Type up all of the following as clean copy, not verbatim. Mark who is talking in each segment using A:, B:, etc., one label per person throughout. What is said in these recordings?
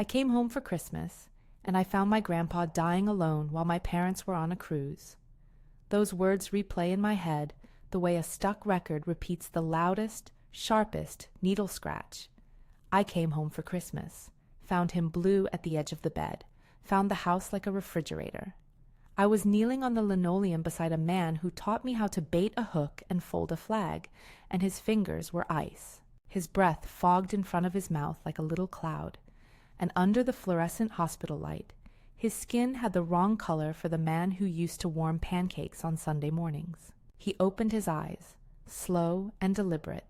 A: I came home for Christmas, and I found my grandpa dying alone while my parents were on a cruise. Those words replay in my head the way a stuck record repeats the loudest, sharpest needle scratch. I came home for Christmas, found him blue at the edge of the bed, found the house like a refrigerator. I was kneeling on the linoleum beside a man who taught me how to bait a hook and fold a flag, and his fingers were ice. His breath fogged in front of his mouth like a little cloud, and under the fluorescent hospital light, his skin had the wrong color for the man who used to warm pancakes on Sunday mornings. He opened his eyes, slow and deliberate,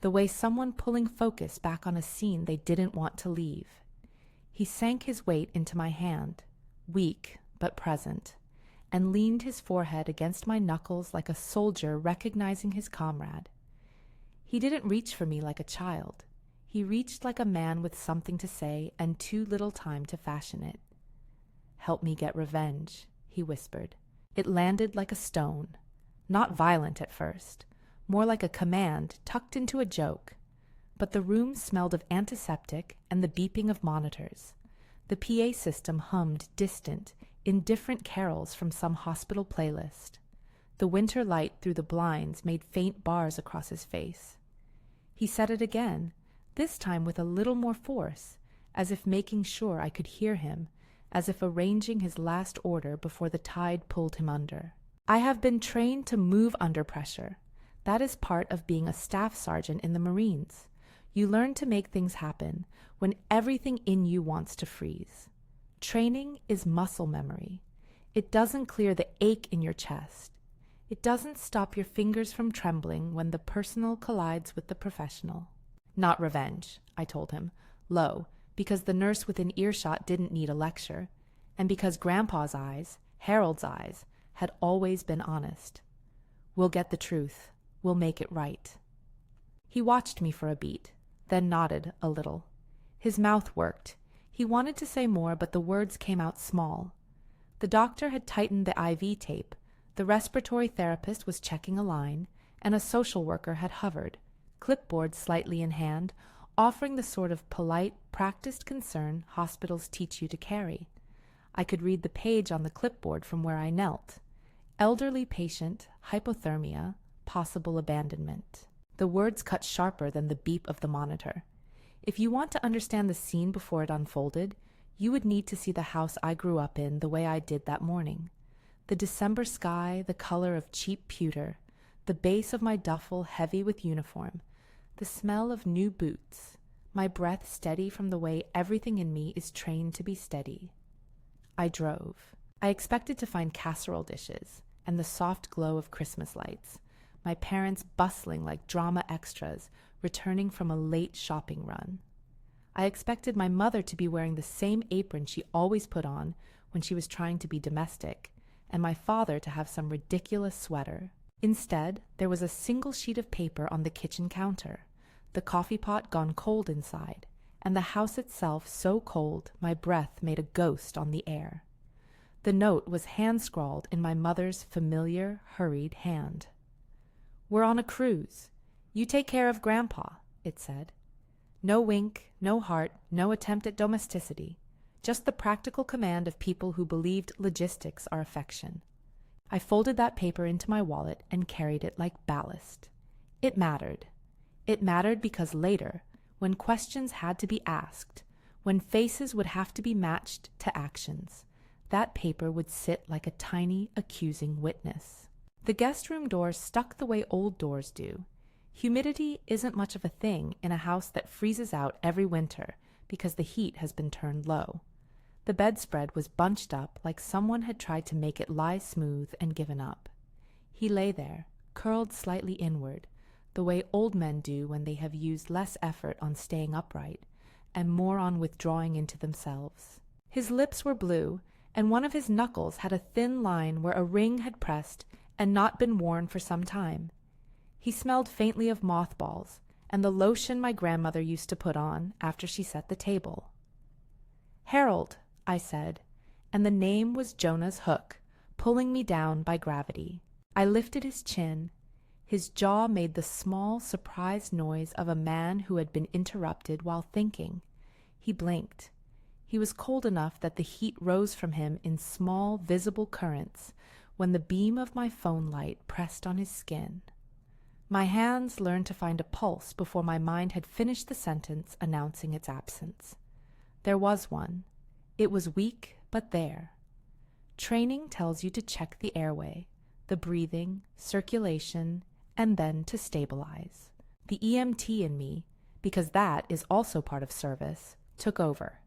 A: the way someone pulling focus back on a scene they didn't want to leave. He sank his weight into my hand, weak but present, and leaned his forehead against my knuckles like a soldier recognizing his comrade. He didn't reach for me like a child. He reached like a man with something to say and too little time to fashion it. "Help me get revenge," he whispered. It landed like a stone, not violent at first, more like a command tucked into a joke. But the room smelled of antiseptic and the beeping of monitors. The PA system hummed distant, indifferent carols from some hospital playlist. The winter light through the blinds made faint bars across his face. He said it again, this time with a little more force, as if making sure I could hear him, as if arranging his last order before the tide pulled him under. "I have been trained to move under pressure. That is part of being a staff sergeant in the Marines. You learn to make things happen when everything in you wants to freeze. Training is muscle memory. It doesn't clear the ache in your chest. It doesn't stop your fingers from trembling when the personal collides with the professional." "Not revenge," I told him, low, because the nurse within earshot didn't need a lecture, and because Grandpa's eyes, Harold's eyes, had always been honest. "We'll get the truth. We'll make it right." He watched me for a beat, then nodded a little. His mouth worked. He wanted to say more, but the words came out small. The doctor had tightened the IV tape, the respiratory therapist was checking a line, and a social worker had hovered, clipboard slightly in hand, offering the sort of polite, practiced concern hospitals teach you to carry. I could read the page on the clipboard from where I knelt. Elderly patient, hypothermia, possible abandonment. The words cut sharper than the beep of the monitor. If you want to understand the scene before it unfolded, you would need to see the house I grew up in the way I did that morning. The December sky, the color of cheap pewter, the base of my duffel heavy with uniform, the smell of new boots, my breath steady from the way everything in me is trained to be steady. I drove. I expected to find casserole dishes and the soft glow of Christmas lights, my parents bustling like drama extras, returning from a late shopping run. I expected my mother to be wearing the same apron she always put on when she was trying to be domestic, and my father to have some ridiculous sweater. Instead, there was a single sheet of paper on the kitchen counter, the coffee pot gone cold inside, and the house itself so cold my breath made a ghost on the air. The note was hand-scrawled in my mother's familiar, hurried hand. "We're on a cruise. You take care of Grandpa," it said. No wink, no heart, no attempt at domesticity, just the practical command of people who believed logistics are affection. I folded that paper into my wallet and carried it like ballast. It mattered. It mattered because later, when questions had to be asked, when faces would have to be matched to actions, that paper would sit like a tiny, accusing witness. The guest room doors stuck the way old doors do. Humidity isn't much of a thing in a house that freezes out every winter because the heat has been turned low. The bedspread was bunched up like someone had tried to make it lie smooth and given up. He lay there, curled slightly inward, the way old men do when they have used less effort on staying upright and more on withdrawing into themselves. His lips were blue, and one of his knuckles had a thin line where a ring had pressed and not been worn for some time. He smelled faintly of mothballs and the lotion my grandmother used to put on after she set the table. "Harold," I said, and the name was Jonah's hook, pulling me down by gravity. I lifted his chin. His jaw made the small, surprised noise of a man who had been interrupted while thinking. He blinked. He was cold enough that the heat rose from him in small, visible currents when the beam of my phone light pressed on his skin. My hands learned to find a pulse before my mind had finished the sentence announcing its absence. There was one. It was weak, but there. Training tells you to check the airway, the breathing, circulation, and then to stabilize. The EMT in me, because that is also part of service, took over.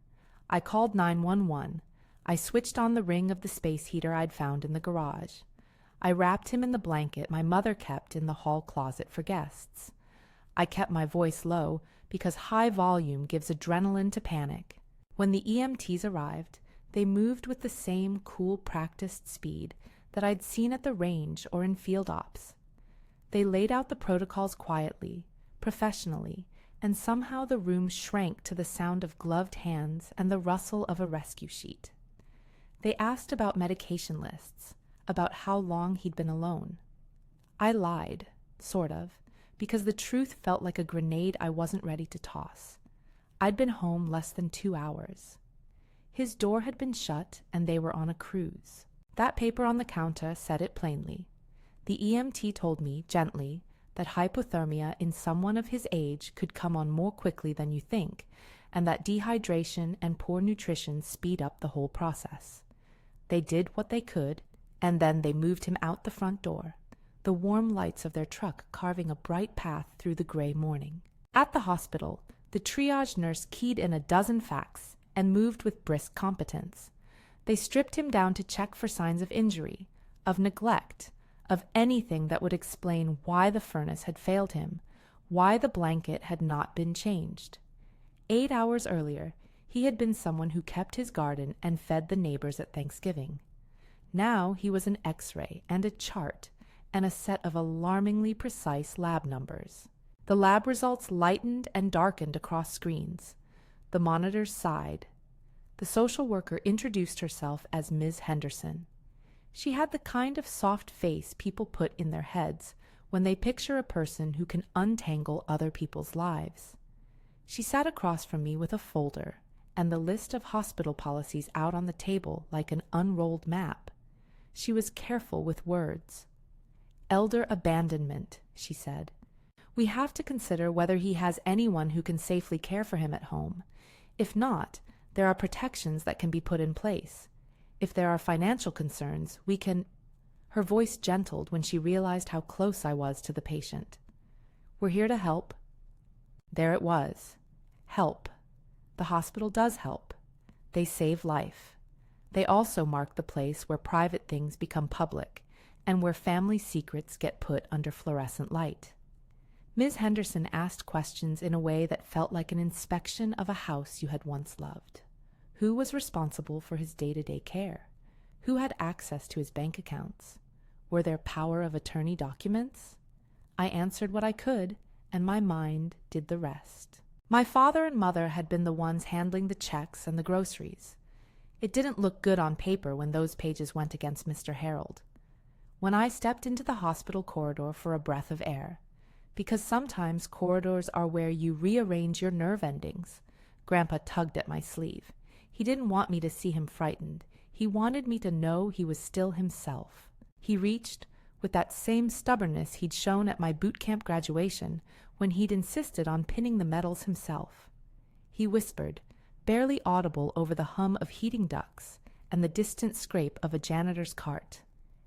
A: I called 911. I switched on the ring of the space heater I'd found in the garage. I wrapped him in the blanket my mother kept in the hall closet for guests. I kept my voice low because high volume gives adrenaline to panic. When the EMTs arrived, they moved with the same cool, practiced speed that I'd seen at the range or in field ops. They laid out the protocols quietly, professionally, and somehow the room shrank to the sound of gloved hands and the rustle of a rescue sheet. They asked about medication lists, about how long he'd been alone. I lied, sort of, because the truth felt like a grenade I wasn't ready to toss. I'd been home less than 2 hours. His door had been shut, and they were on a cruise. That paper on the counter said it plainly. The EMT told me, gently, that hypothermia in someone of his age could come on more quickly than you think, and that dehydration and poor nutrition speed up the whole process. They did what they could, and then they moved him out the front door, the warm lights of their truck carving a bright path through the gray morning. At the hospital, the triage nurse keyed in a dozen facts and moved with brisk competence. They stripped him down to check for signs of injury, of neglect, of anything that would explain why the furnace had failed him, why the blanket had not been changed. 8 hours earlier, he had been someone who kept his garden and fed the neighbors at Thanksgiving. Now he was an X-ray and a chart and a set of alarmingly precise lab numbers. The lab results lightened and darkened across screens. The monitors sighed. The social worker introduced herself as Ms. Henderson. She had the kind of soft face people put in their heads when they picture a person who can untangle other people's lives. She sat across from me with a folder and the list of hospital policies out on the table like an unrolled map. She was careful with words. "Elder abandonment," she said. "We have to consider whether he has anyone who can safely care for him at home. If not, there are protections that can be put in place. If there are financial concerns, we can—" Her voice gentled when she realized how close I was to the patient. "We're here to help." There it was. Help. The hospital does help. They save life. They also mark the place where private things become public and where family secrets get put under fluorescent light. Ms. Henderson asked questions in a way that felt like an inspection of a house you had once loved. Who was responsible for his day-to-day care? Who had access to his bank accounts? Were there power of attorney documents? I answered what I could, and my mind did the rest. My father and mother had been the ones handling the checks and the groceries. It didn't look good on paper when those pages went against Mr. Harold. When I stepped into the hospital corridor for a breath of air, because sometimes corridors are where you rearrange your nerve endings, Grandpa tugged at my sleeve. He didn't want me to see him frightened. He wanted me to know he was still himself. He reached, with that same stubbornness he'd shown at my boot camp graduation when he'd insisted on pinning the medals himself. He whispered, barely audible over the hum of heating ducts and the distant scrape of a janitor's cart,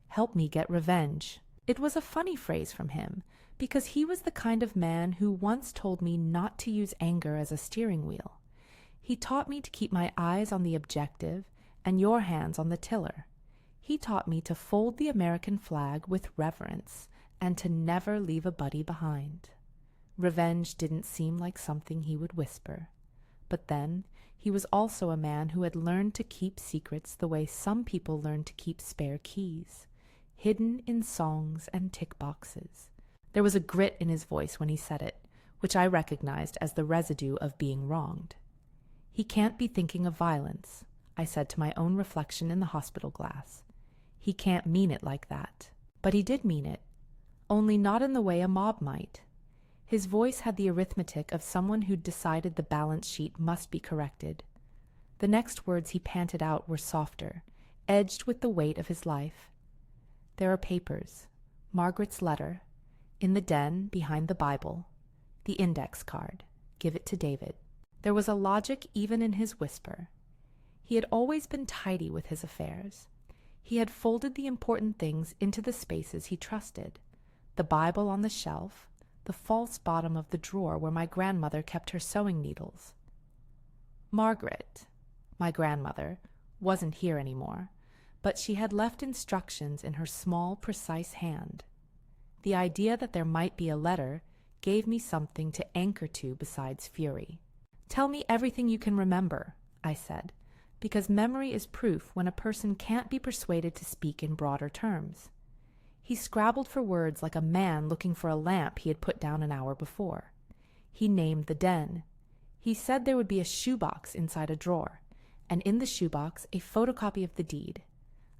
A: "Help me get revenge." It was a funny phrase from him, because he was the kind of man who once told me not to use anger as a steering wheel. He taught me to keep my eyes on the objective and your hands on the tiller. He taught me to fold the American flag with reverence and to never leave a buddy behind. Revenge didn't seem like something he would whisper. But then, he was also a man who had learned to keep secrets the way some people learn to keep spare keys, hidden in songs and tick boxes. There was a grit in his voice when he said it, which I recognized as the residue of being wronged. "He can't be thinking of violence," I said to my own reflection in the hospital glass. "He can't mean it like that." But he did mean it, only not in the way a mob might. His voice had the arithmetic of someone who'd decided the balance sheet must be corrected. The next words he panted out were softer, edged with the weight of his life. "There are papers, Margaret's letter, in the den behind the Bible, the index card. Give it to David." There was a logic even in his whisper. He had always been tidy with his affairs. He had folded the important things into the spaces he trusted: the Bible on the shelf, the false bottom of the drawer where my grandmother kept her sewing needles. Margaret, my grandmother, wasn't here anymore, but she had left instructions in her small, precise hand. The idea that there might be a letter gave me something to anchor to besides fury. "Tell me everything you can remember," I said, because memory is proof when a person can't be persuaded to speak in broader terms. He scrabbled for words like a man looking for a lamp he had put down an hour before. He named the den. He said there would be a shoebox inside a drawer, and in the shoebox a photocopy of the deed,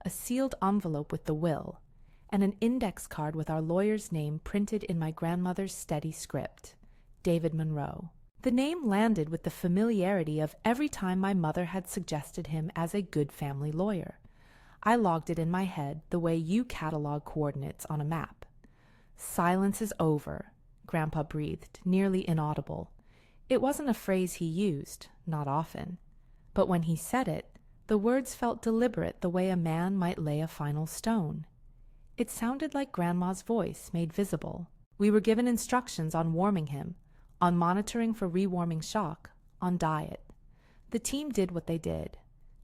A: a sealed envelope with the will, and an index card with our lawyer's name printed in my grandmother's steady script, David Monroe. The name landed with the familiarity of every time my mother had suggested him as a good family lawyer. I logged it in my head the way you catalog coordinates on a map. "Silence is over," Grandpa breathed, nearly inaudible. It wasn't a phrase he used, not often. But when he said it, the words felt deliberate the way a man might lay a final stone. It sounded like Grandma's voice made visible. We were given instructions on warming him, on monitoring for rewarming shock, on diet. The team did what they did.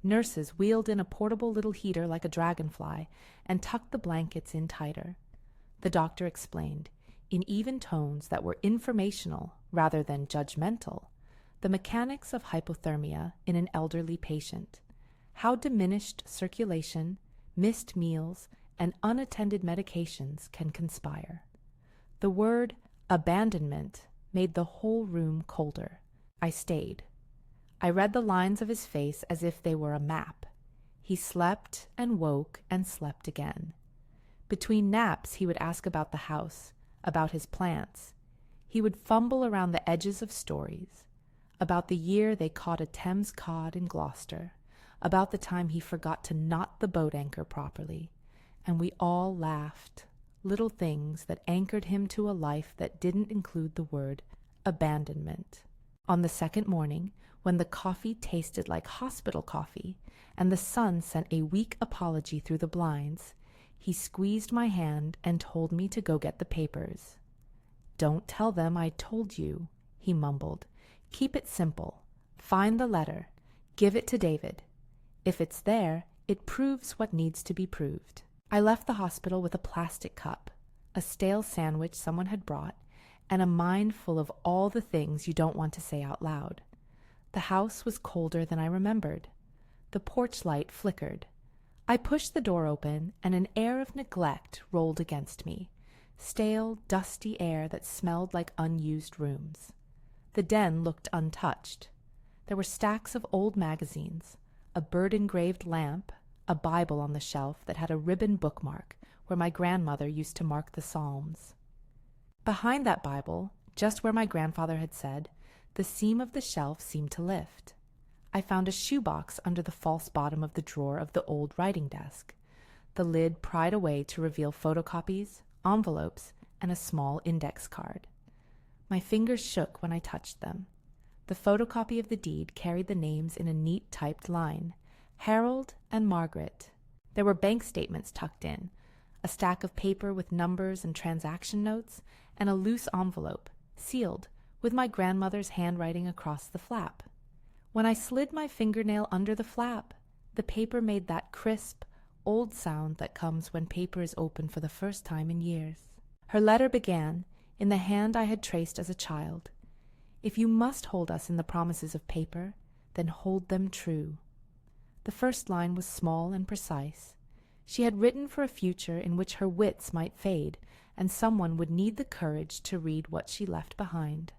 A: Nurses wheeled in a portable little heater like a dragonfly and tucked the blankets in tighter. The doctor explained, in even tones that were informational rather than judgmental, the mechanics of hypothermia in an elderly patient, how diminished circulation, missed meals, and unattended medications can conspire. The word abandonment made the whole room colder. I stayed. I read the lines of his face as if they were a map. He slept and woke and slept again. Between naps he would ask about the house, about his plants. He would fumble around the edges of stories, about the year they caught a Thames cod in Gloucester, about the time he forgot to knot the boat anchor properly, and we all laughed. Little things that anchored him to a life that didn't include the word abandonment. On the second morning, when the coffee tasted like hospital coffee, and the sun sent a weak apology through the blinds, he squeezed my hand and told me to go get the papers. "Don't tell them I told you," he mumbled. "Keep it simple. Find the letter. Give it to David. If it's there, it proves what needs to be proved." I left the hospital with a plastic cup, a stale sandwich someone had brought, and a mind full of all the things you don't want to say out loud. The house was colder than I remembered. The porch light flickered. I pushed the door open, and an air of neglect rolled against me, stale, dusty air that smelled like unused rooms. The den looked untouched. There were stacks of old magazines, a bird-engraved lamp, a Bible on the shelf that had a ribbon bookmark where my grandmother used to mark the Psalms. Behind that Bible, just where my grandfather had said, the seam of the shelf seemed to lift. I found a shoebox under the false bottom of the drawer of the old writing desk. The lid pried away to reveal photocopies, envelopes, and a small index card. My fingers shook when I touched them. The photocopy of the deed carried the names in a neat typed line: Harold and Margaret. There were bank statements tucked in, a stack of paper with numbers and transaction notes, and a loose envelope, sealed, with my grandmother's handwriting across the flap. When I slid my fingernail under the flap, the paper made that crisp, old sound that comes when paper is open for the first time in years. Her letter began, in the hand I had traced as a child. "If you must hold us in the promises of paper, then hold them true." The first line was small and precise. She had written for a future in which her wits might fade, and someone would need the courage to read what she left behind.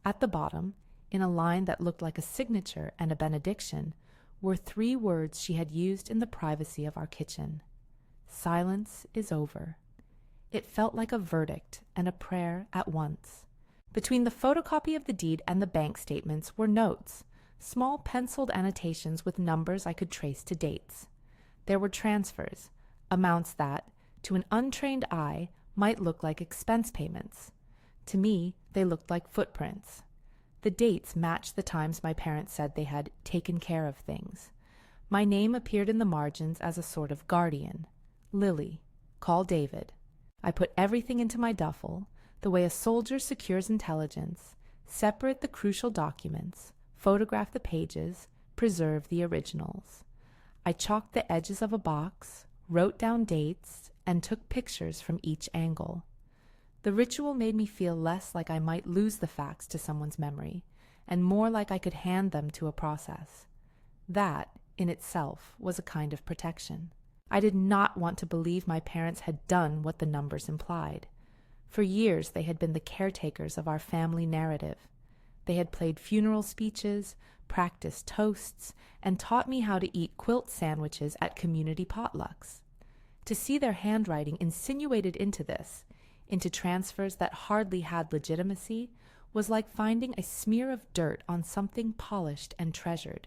A: At the bottom, in a line that looked like a signature and a benediction, were 3 words she had used in the privacy of our kitchen: "Silence is over." It felt like a verdict and a prayer at once. Between the photocopy of the deed and the bank statements were notes, small penciled annotations with numbers I could trace to dates. There were transfers, amounts that, to an untrained eye, might look like expense payments. To me, they looked like footprints. The dates matched the times my parents said they had taken care of things. My name appeared in the margins as a sort of guardian. Lily. Call David. I put everything into my duffel, the way a soldier secures intelligence, separate the crucial documents, photograph the pages, preserve the originals. I chalked the edges of a box, wrote down dates, and took pictures from each angle. The ritual made me feel less like I might lose the facts to someone's memory, and more like I could hand them to a process. That, in itself, was a kind of protection. I did not want to believe my parents had done what the numbers implied. For years they had been the caretakers of our family narrative. They had played funeral speeches, practiced toasts, and taught me how to eat quilt sandwiches at community potlucks. To see their handwriting insinuated into this, into transfers that hardly had legitimacy, was like finding a smear of dirt on something polished and treasured.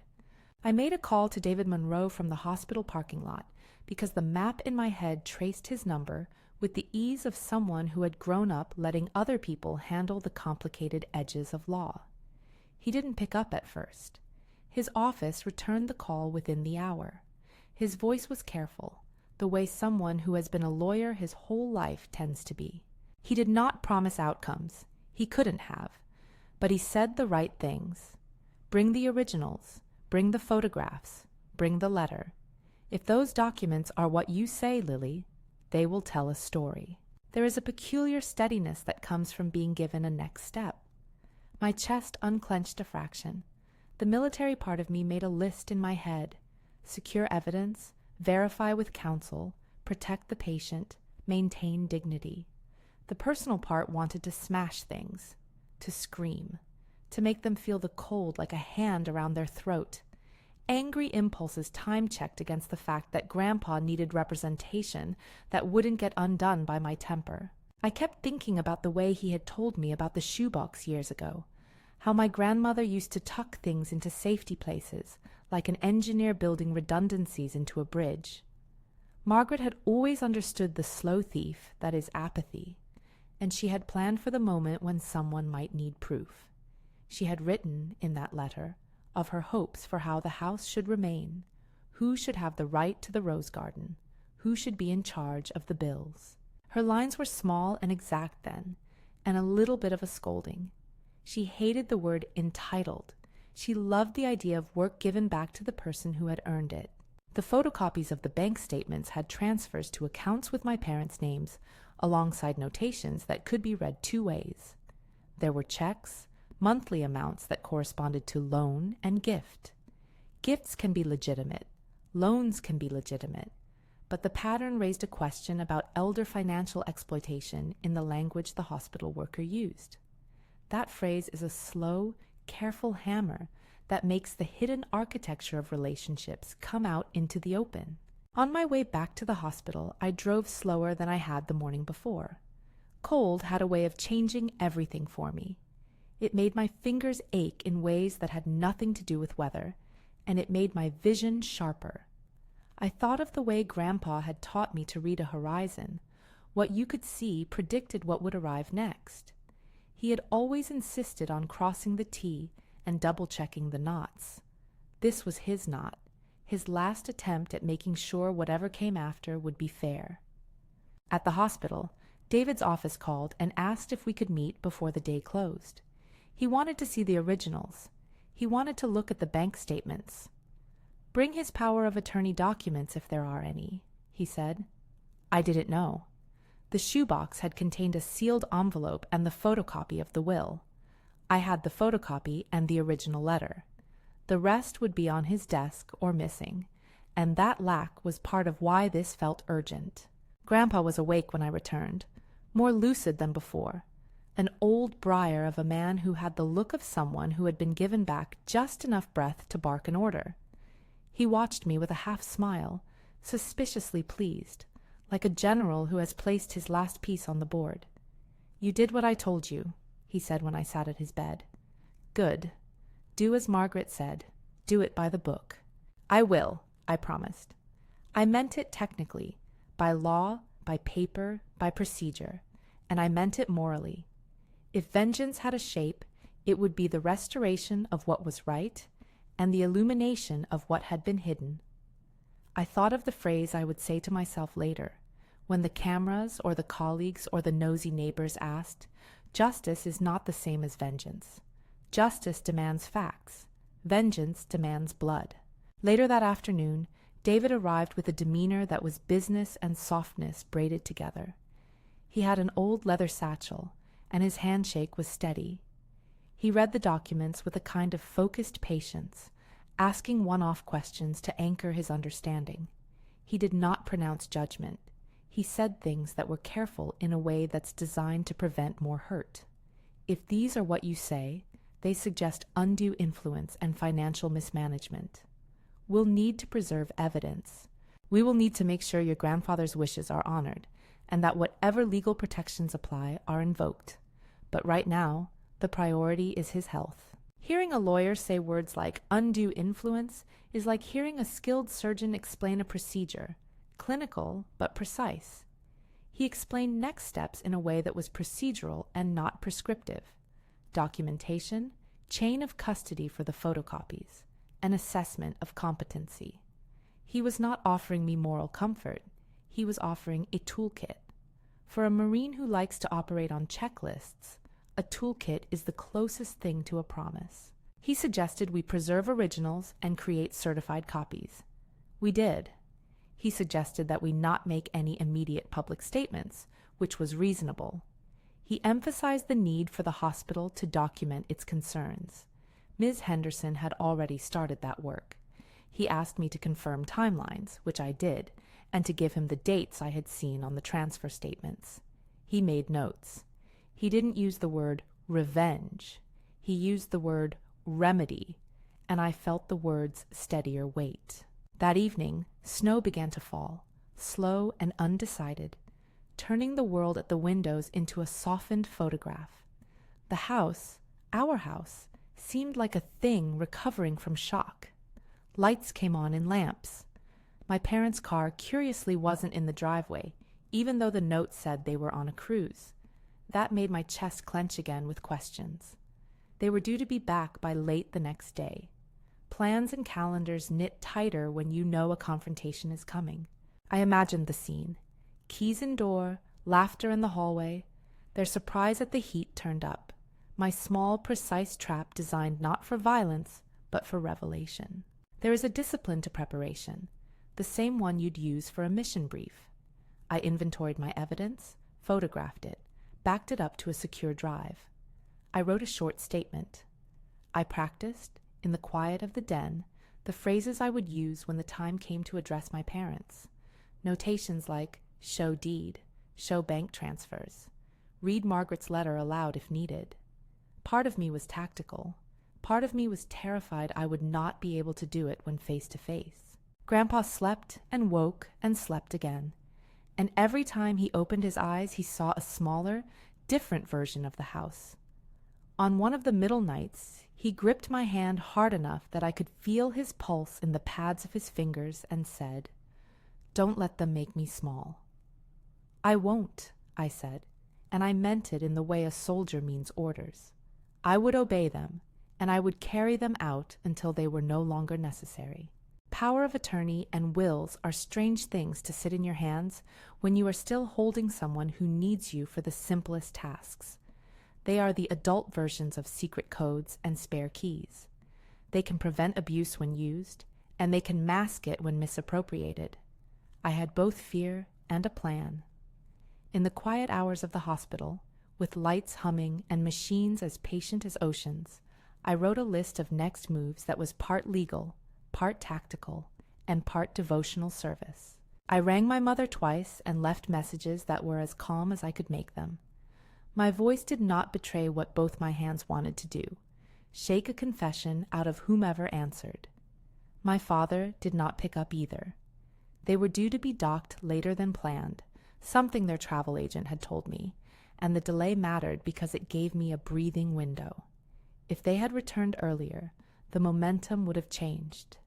A: I made a call to David Monroe from the hospital parking lot because the map in my head traced his number with the ease of someone who had grown up letting other people handle the complicated edges of law. He didn't pick up at first. His office returned the call within the hour. His voice was careful, the way someone who has been a lawyer his whole life tends to be. He did not promise outcomes. He couldn't have. But he said the right things. Bring the originals. Bring the photographs. Bring the letter. If those documents are what you say, Lily, they will tell a story. There is a peculiar steadiness that comes from being given a next step. My chest unclenched a fraction. The military part of me made a list in my head. Secure evidence, verify with counsel, protect the patient, maintain dignity. The personal part wanted to smash things, to scream, to make them feel the cold like a hand around their throat. Angry impulses time-checked against the fact that Grandpa needed representation that wouldn't get undone by my temper. I kept thinking about the way he had told me about the shoebox years ago, how my grandmother used to tuck things into safety places, like an engineer building redundancies into a bridge. Margaret had always understood the slow thief, that is apathy, and she had planned for the moment when someone might need proof. She had written, in that letter, of her hopes for how the house should remain, who should have the right to the rose garden, who should be in charge of the bills. Her lines were small and exact then, and a little bit of a scolding. She hated the word entitled. She loved the idea of work given back to the person who had earned it. The photocopies of the bank statements had transfers to accounts with my parents' names, alongside notations that could be read two ways. There were checks, monthly amounts that corresponded to loan and gift. Gifts can be legitimate, loans can be legitimate, but the pattern raised a question about elder financial exploitation in the language the hospital worker used. That phrase is a slow, careful hammer that makes the hidden architecture of relationships come out into the open. On my way back to the hospital, I drove slower than I had the morning before. Cold had a way of changing everything for me. It made my fingers ache in ways that had nothing to do with weather, and it made my vision sharper. I thought of the way Grandpa had taught me to read a horizon. What you could see predicted what would arrive next. He had always insisted on crossing the T and double-checking the knots. This was his knot, his last attempt at making sure whatever came after would be fair. At the hospital, David's office called and asked if we could meet before the day closed. He wanted to see the originals. He wanted to look at the bank statements. Bring his power of attorney documents if there are any, he said. I didn't know. The shoebox had contained a sealed envelope and the photocopy of the will. I had the photocopy and the original letter. The rest would be on his desk or missing, and that lack was part of why this felt urgent. Grandpa was awake when I returned, more lucid than before, an old briar of a man who had the look of someone who had been given back just enough breath to bark an order. He watched me with a half-smile, suspiciously pleased, like a general who has placed his last piece on the board. "You did what I told you," he said when I sat at his bed. "Good. Do as Margaret said. Do it by the book. I will, I promised. I meant it technically, by law, by paper, by procedure, and I meant it morally. If vengeance had a shape, it would be the restoration of what was right and the illumination of what had been hidden. I thought of the phrase I would say to myself later, when the cameras or the colleagues or the nosy neighbors asked, "Justice is not the same as vengeance. Justice demands facts. Vengeance demands blood." Later that afternoon, David arrived with a demeanor that was business and softness braided together. He had an old leather satchel, and his handshake was steady. He read the documents with a kind of focused patience, asking one-off questions to anchor his understanding. He did not pronounce judgment. He said things that were careful in a way that's designed to prevent more hurt. If these are what you say, they suggest undue influence and financial mismanagement. We'll need to preserve evidence. We will need to make sure your grandfather's wishes are honored, and that whatever legal protections apply are invoked. But right now, the priority is his health. Hearing a lawyer say words like undue influence is like hearing a skilled surgeon explain a procedure, clinical but precise. He explained next steps in a way that was procedural and not prescriptive. Documentation, chain of custody for the photocopies, an assessment of competency. He was not offering me moral comfort. He was offering a toolkit. For a Marine who likes to operate on checklists, a toolkit is the closest thing to a promise. He suggested we preserve originals and create certified copies. We did. He suggested that we not make any immediate public statements, which was reasonable. He emphasized the need for the hospital to document its concerns. Ms. Henderson had already started that work. He asked me to confirm timelines, which I did, and to give him the dates I had seen on the transfer statements. He made notes. He didn't use the word revenge. He used the word remedy, and I felt the word's steadier weight. That evening, snow began to fall, slow and undecided, turning the world at the windows into a softened photograph. The house, our house, seemed like a thing recovering from shock. Lights came on in lamps. My parents' car curiously wasn't in the driveway, even though the note said they were on a cruise. That made my chest clench again with questions. They were due to be back by late the next day. Plans and calendars knit tighter when you know a confrontation is coming. I imagined the scene. Keys in door, laughter in the hallway, their surprise at the heat turned up. My small, precise trap designed not for violence, but for revelation. There is a discipline to preparation, the same one you'd use for a mission brief. I inventoried my evidence, photographed it, backed it up to a secure drive. I wrote a short statement. I practiced, in the quiet of the den, the phrases I would use when the time came to address my parents. Notations like show deed, show bank transfers, read Margaret's letter aloud if needed. Part of me was tactical. Part of me was terrified I would not be able to do it when face to face. Grandpa slept and woke and slept again. And every time he opened his eyes, he saw a smaller, different version of the house. On one of the middle nights, he gripped my hand hard enough that I could feel his pulse in the pads of his fingers and said, "Don't let them make me small." "I won't," I said, and I meant it in the way a soldier means orders. I would obey them, and I would carry them out until they were no longer necessary. Power of attorney and wills are strange things to sit in your hands when you are still holding someone who needs you for the simplest tasks. They are the adult versions of secret codes and spare keys. They can prevent abuse when used, and they can mask it when misappropriated. I had both fear and a plan. In the quiet hours of the hospital, with lights humming and machines as patient as oceans, I wrote a list of next moves that was part legal, part tactical, and part devotional service. I rang my mother twice and left messages that were as calm as I could make them. My voice did not betray what both my hands wanted to do, shake a confession out of whomever answered. My father did not pick up either. They were due to be docked later than planned, something their travel agent had told me, and the delay mattered because it gave me a breathing window. If they had returned earlier, the momentum would have changed.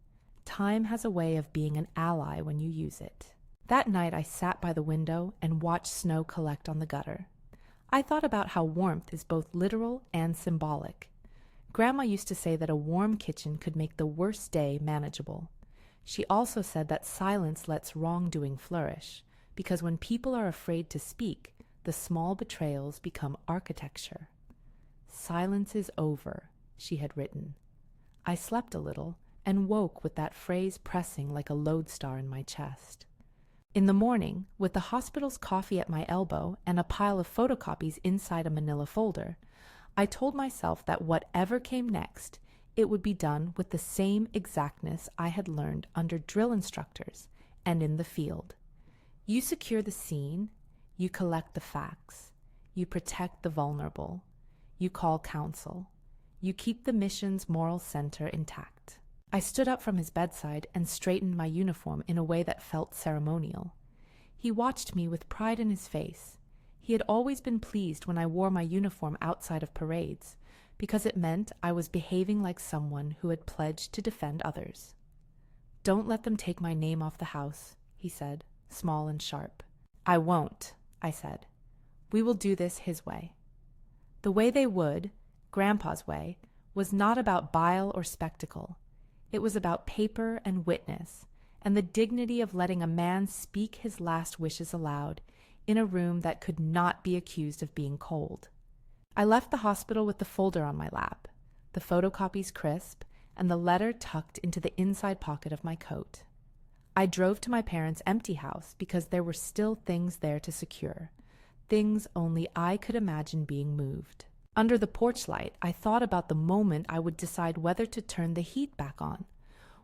A: Time has a way of being an ally when you use it. That night I sat by the window and watched snow collect on the gutter. I thought about how warmth is both literal and symbolic. Grandma used to say that a warm kitchen could make the worst day manageable. She also said that silence lets wrongdoing flourish, because when people are afraid to speak, the small betrayals become architecture. "Silence is over," she had written. I slept a little and woke with that phrase pressing like a lodestar in my chest. In the morning, with the hospital's coffee at my elbow and a pile of photocopies inside a manila folder, I told myself that whatever came next, it would be done with the same exactness I had learned under drill instructors and in the field. You secure the scene, you collect the facts, you protect the vulnerable, you call counsel, you keep the mission's moral center intact. I stood up from his bedside and straightened my uniform in a way that felt ceremonial. He watched me with pride in his face. He had always been pleased when I wore my uniform outside of parades, because it meant I was behaving like someone who had pledged to defend others. "Don't let them take my name off the house," he said, small and sharp. "I won't," I said. "We will do this his way." The way they would, Grandpa's way, was not about bile or spectacle. It was about paper and witness, and the dignity of letting a man speak his last wishes aloud in a room that could not be accused of being cold. I left the hospital with the folder on my lap, the photocopies crisp, and the letter tucked into the inside pocket of my coat. I drove to my parents' empty house because there were still things there to secure, things only I could imagine being moved. Under the porch light, I thought about the moment I would decide whether to turn the heat back on,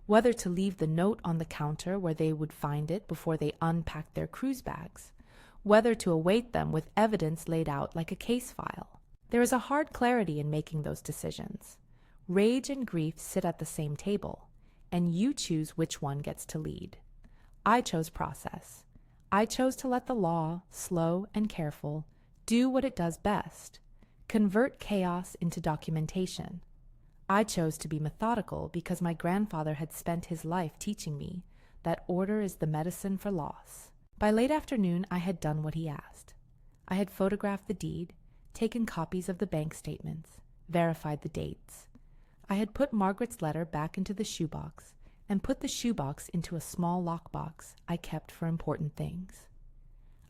A: whether to leave the note on the counter where they would find it before they unpacked their cruise bags, whether to await them with evidence laid out like a case file. There is a hard clarity in making those decisions. Rage and grief sit at the same table, and you choose which one gets to lead. I chose process. I chose to let the law, slow and careful, do what it does best. Convert chaos into documentation. I chose to be methodical because my grandfather had spent his life teaching me that order is the medicine for loss. By late afternoon, I had done what he asked. I had photographed the deed, taken copies of the bank statements, verified the dates. I had put Margaret's letter back into the shoebox and put the shoebox into a small lockbox I kept for important things.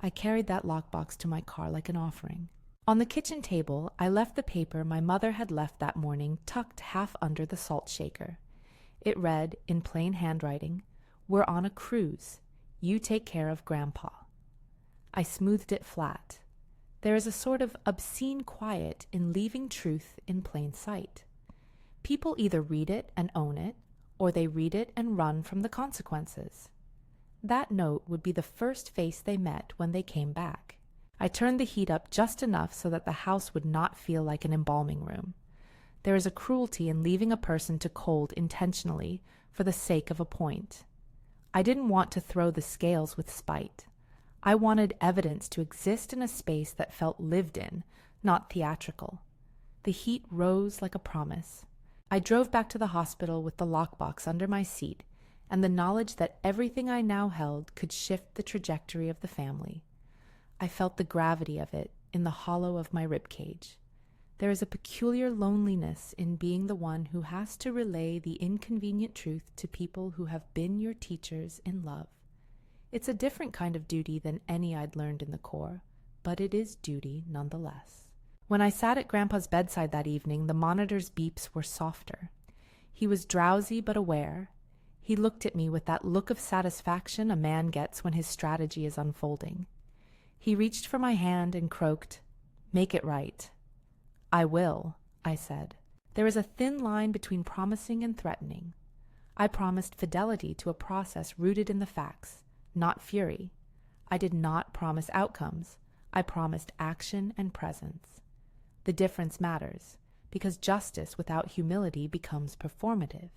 A: I carried that lockbox to my car like an offering. On the kitchen table, I left the paper my mother had left that morning tucked half under the salt shaker. It read, in plain handwriting, "We're on a cruise. You take care of Grandpa." I smoothed it flat. There is a sort of obscene quiet in leaving truth in plain sight. People either read it and own it, or they read it and run from the consequences. That note would be the first face they met when they came back. I turned the heat up just enough so that the house would not feel like an embalming room. There is a cruelty in leaving a person to cold intentionally for the sake of a point. I didn't want to throw the scales with spite. I wanted evidence to exist in a space that felt lived in, not theatrical. The heat rose like a promise. I drove back to the hospital with the lockbox under my seat and the knowledge that everything I now held could shift the trajectory of the family. I felt the gravity of it in the hollow of my ribcage. There is a peculiar loneliness in being the one who has to relay the inconvenient truth to people who have been your teachers in love. It's a different kind of duty than any I'd learned in the Corps, but it is duty nonetheless. When I sat at Grandpa's bedside that evening, the monitor's beeps were softer. He was drowsy but aware. He looked at me with that look of satisfaction a man gets when his strategy is unfolding. He reached for my hand and croaked, "Make it right." "I will," I said. There is a thin line between promising and threatening. I promised fidelity to a process rooted in the facts, not fury. I did not promise outcomes. I promised action and presence. The difference matters, because justice without humility becomes performative.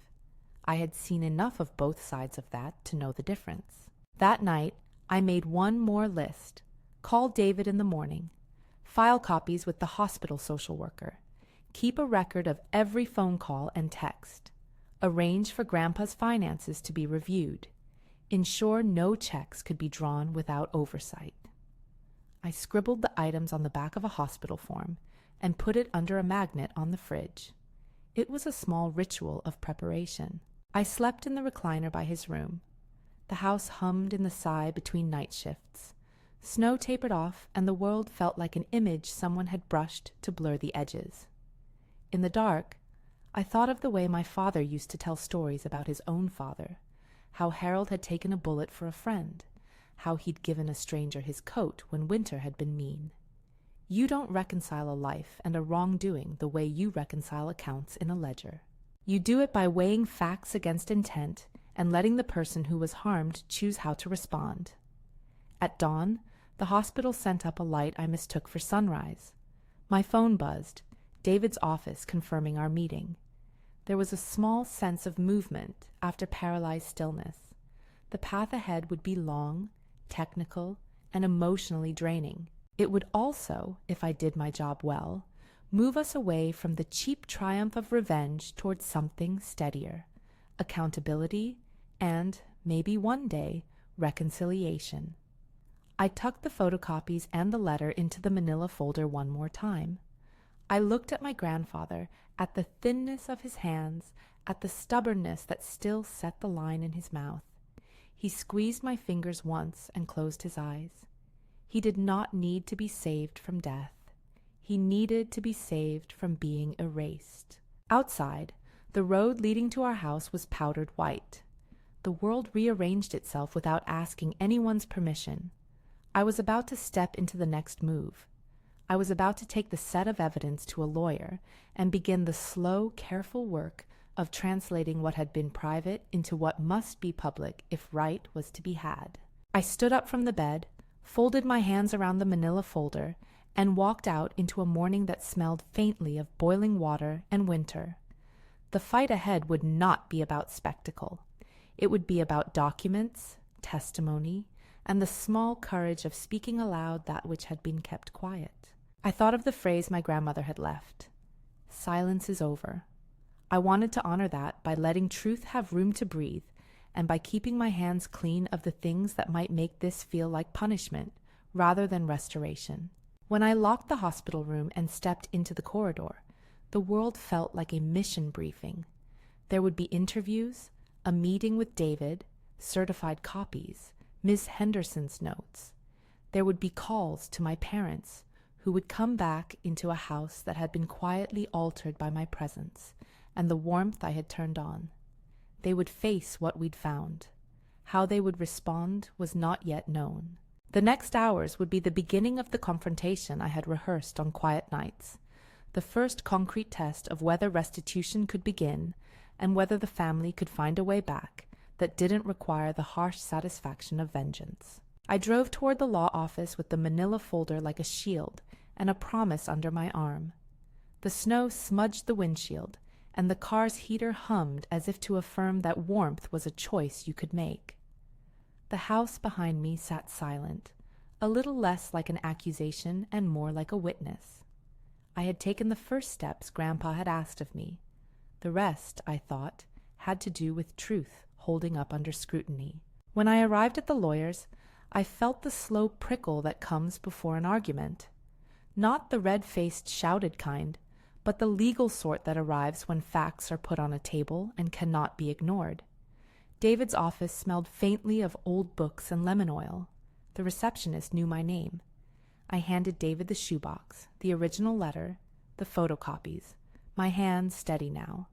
A: I had seen enough of both sides of that to know the difference. That night, I made one more list. Call David in the morning. File copies with the hospital social worker. Keep a record of every phone call and text. arrange for Grandpa's finances to be reviewed, ensure no checks could be drawn without oversight. I scribbled the items on the back of a hospital form and put it under a magnet on the fridge. It was a small ritual of preparation. I slept in the recliner by his room. The house hummed in the sigh between night shifts. Snow tapered off, and the world felt like an image someone had brushed to blur the edges. In the dark, I thought of the way my father used to tell stories about his own father, how Harold had taken a bullet for a friend, how he'd given a stranger his coat when winter had been mean. You don't reconcile a life and a wrongdoing the way you reconcile accounts in a ledger. You do it by weighing facts against intent and letting the person who was harmed choose how to respond. At dawn, the hospital sent up a light I mistook for sunrise. My phone buzzed, David's office confirming our meeting. There was a small sense of movement after paralyzed stillness. The path ahead would be long, technical, and emotionally draining. It would also, if I did my job well, move us away from the cheap triumph of revenge towards something steadier, accountability, and, maybe one day, reconciliation. I tucked the photocopies and the letter into the manila folder one more time. I looked at my grandfather, at the thinness of his hands, at the stubbornness that still set the line in his mouth. He squeezed my fingers once and closed his eyes. He did not need to be saved from death. He needed to be saved from being erased. Outside, the road leading to our house was powdered white. The world rearranged itself without asking anyone's permission. I was about to step into the next move. I was about to take the set of evidence to a lawyer and begin the slow, careful work of translating what had been private into what must be public if right was to be had. I stood up from the bed, folded my hands around the manila folder, and walked out into a morning that smelled faintly of boiling water and winter. The fight ahead would not be about spectacle. It would be about documents, testimony, and the small courage of speaking aloud that which had been kept quiet. I thought of the phrase my grandmother had left. Silence is over. I wanted to honor that by letting truth have room to breathe and by keeping my hands clean of the things that might make this feel like punishment rather than restoration. When I locked the hospital room and stepped into the corridor, the world felt like a mission briefing. There would be interviews, a meeting with David, certified copies, Ms. Henderson's notes. There would be calls to my parents, who would come back into a house that had been quietly altered by my presence and the warmth I had turned on. They would face what we'd found. How they would respond was not yet known. The next hours would be the beginning of the confrontation I had rehearsed on quiet nights, the first concrete test of whether restitution could begin and whether the family could find a way back that didn't require the harsh satisfaction of vengeance. I drove toward the law office with the manila folder like a shield and a promise under my arm. The snow smudged the windshield, and the car's heater hummed as if to affirm that warmth was a choice you could make. The house behind me sat silent, a little less like an accusation and more like a witness. I had taken the first steps Grandpa had asked of me. The rest, I thought, had to do with truth holding up under scrutiny. When I arrived at the lawyer's, I felt the slow prickle that comes before an argument. Not the red-faced shouted kind, but the legal sort that arrives when facts are put on a table and cannot be ignored. David's office smelled faintly of old books and lemon oil. The receptionist knew my name. I handed David the shoebox, the original letter, the photocopies, my hands steady now.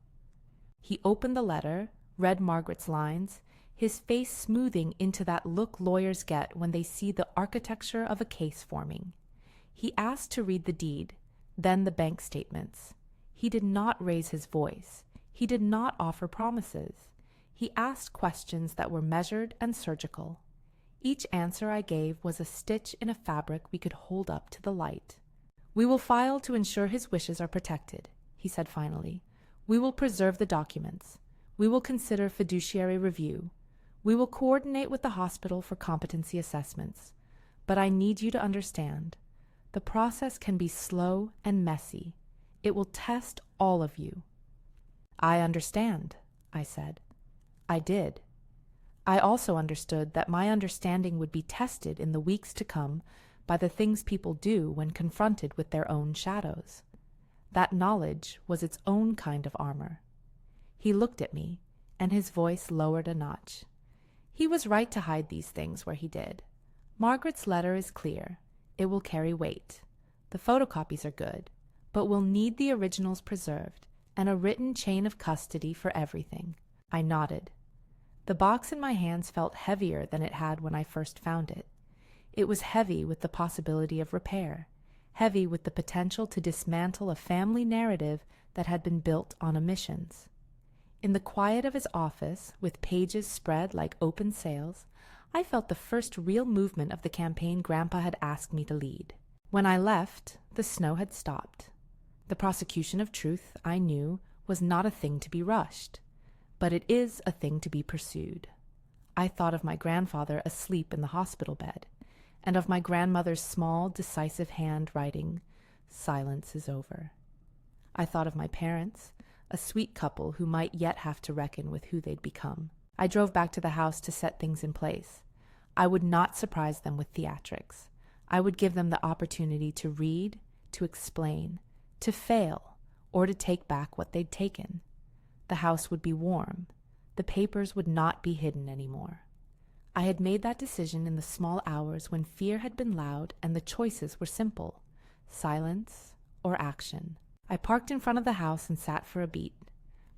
A: He opened the letter, read Margaret's lines, his face smoothing into that look lawyers get when they see the architecture of a case forming. He asked to read the deed, then the bank statements. He did not raise his voice. He did not offer promises. He asked questions that were measured and surgical. Each answer I gave was a stitch in a fabric we could hold up to the light. "We will file to ensure his wishes are protected," he said finally. "We will preserve the documents. We will consider fiduciary review. We will coordinate with the hospital for competency assessments. But I need you to understand. The process can be slow and messy. It will test all of you." "I understand," I said. I did. I also understood that my understanding would be tested in the weeks to come by the things people do when confronted with their own shadows. That knowledge was its own kind of armor. He looked at me, and his voice lowered a notch. He was right to hide these things where he did. Margaret's letter is clear. It will carry weight. The photocopies are good, but we'll need the originals preserved and a written chain of custody for everything. I nodded. The box in my hands felt heavier than it had when I first found it. It was heavy with the possibility of repair, heavy with the potential to dismantle a family narrative that had been built on omissions. In the quiet of his office, with pages spread like open sails, I felt the first real movement of the campaign Grandpa had asked me to lead. When I left, the snow had stopped. The prosecution of truth, I knew, was not a thing to be rushed, but it is a thing to be pursued. I thought of my grandfather asleep in the hospital bed, and of my grandmother's small, decisive hand writing, "Silence is over." I thought of my parents, a sweet couple who might yet have to reckon with who they'd become. I drove back to the house to set things in place. I would not surprise them with theatrics. I would give them the opportunity to read, to explain, to fail, or to take back what they'd taken. The house would be warm. The papers would not be hidden anymore. I had made that decision in the small hours when fear had been loud and the choices were simple: silence or action. I parked in front of the house and sat for a beat.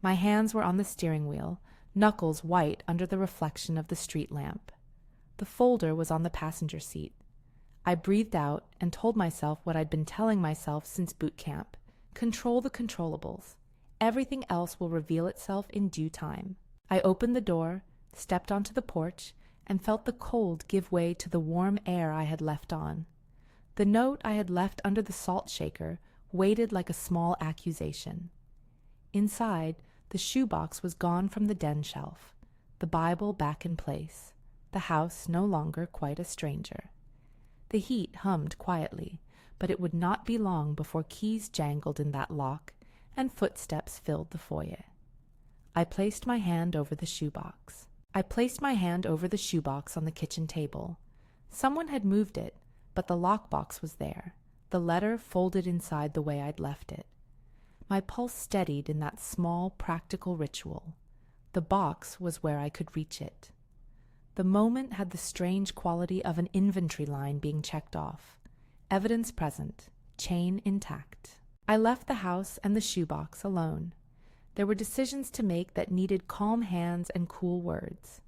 A: My hands were on the steering wheel, knuckles white under the reflection of the street lamp. The folder was on the passenger seat. I breathed out and told myself what I'd been telling myself since boot camp: control the controllables. Everything else will reveal itself in due time. I opened the door, stepped onto the porch, and felt the cold give way to the warm air I had left on. The note I had left under the salt shaker weighted like a small accusation. Inside, the shoebox was gone from the den shelf, the Bible back in place, the house no longer quite a stranger. The heat hummed quietly, but it would not be long before keys jangled in that lock and footsteps filled the foyer. I placed my hand over the shoebox. On the kitchen table. Someone had moved it, but the lockbox was there, the letter folded inside the way I'd left it. My pulse steadied in that small, practical ritual. The box was where I could reach it. The moment had the strange quality of an inventory line being checked off. Evidence present, chain intact. I left the house and the shoebox alone. There were decisions to make that needed calm hands and cool words.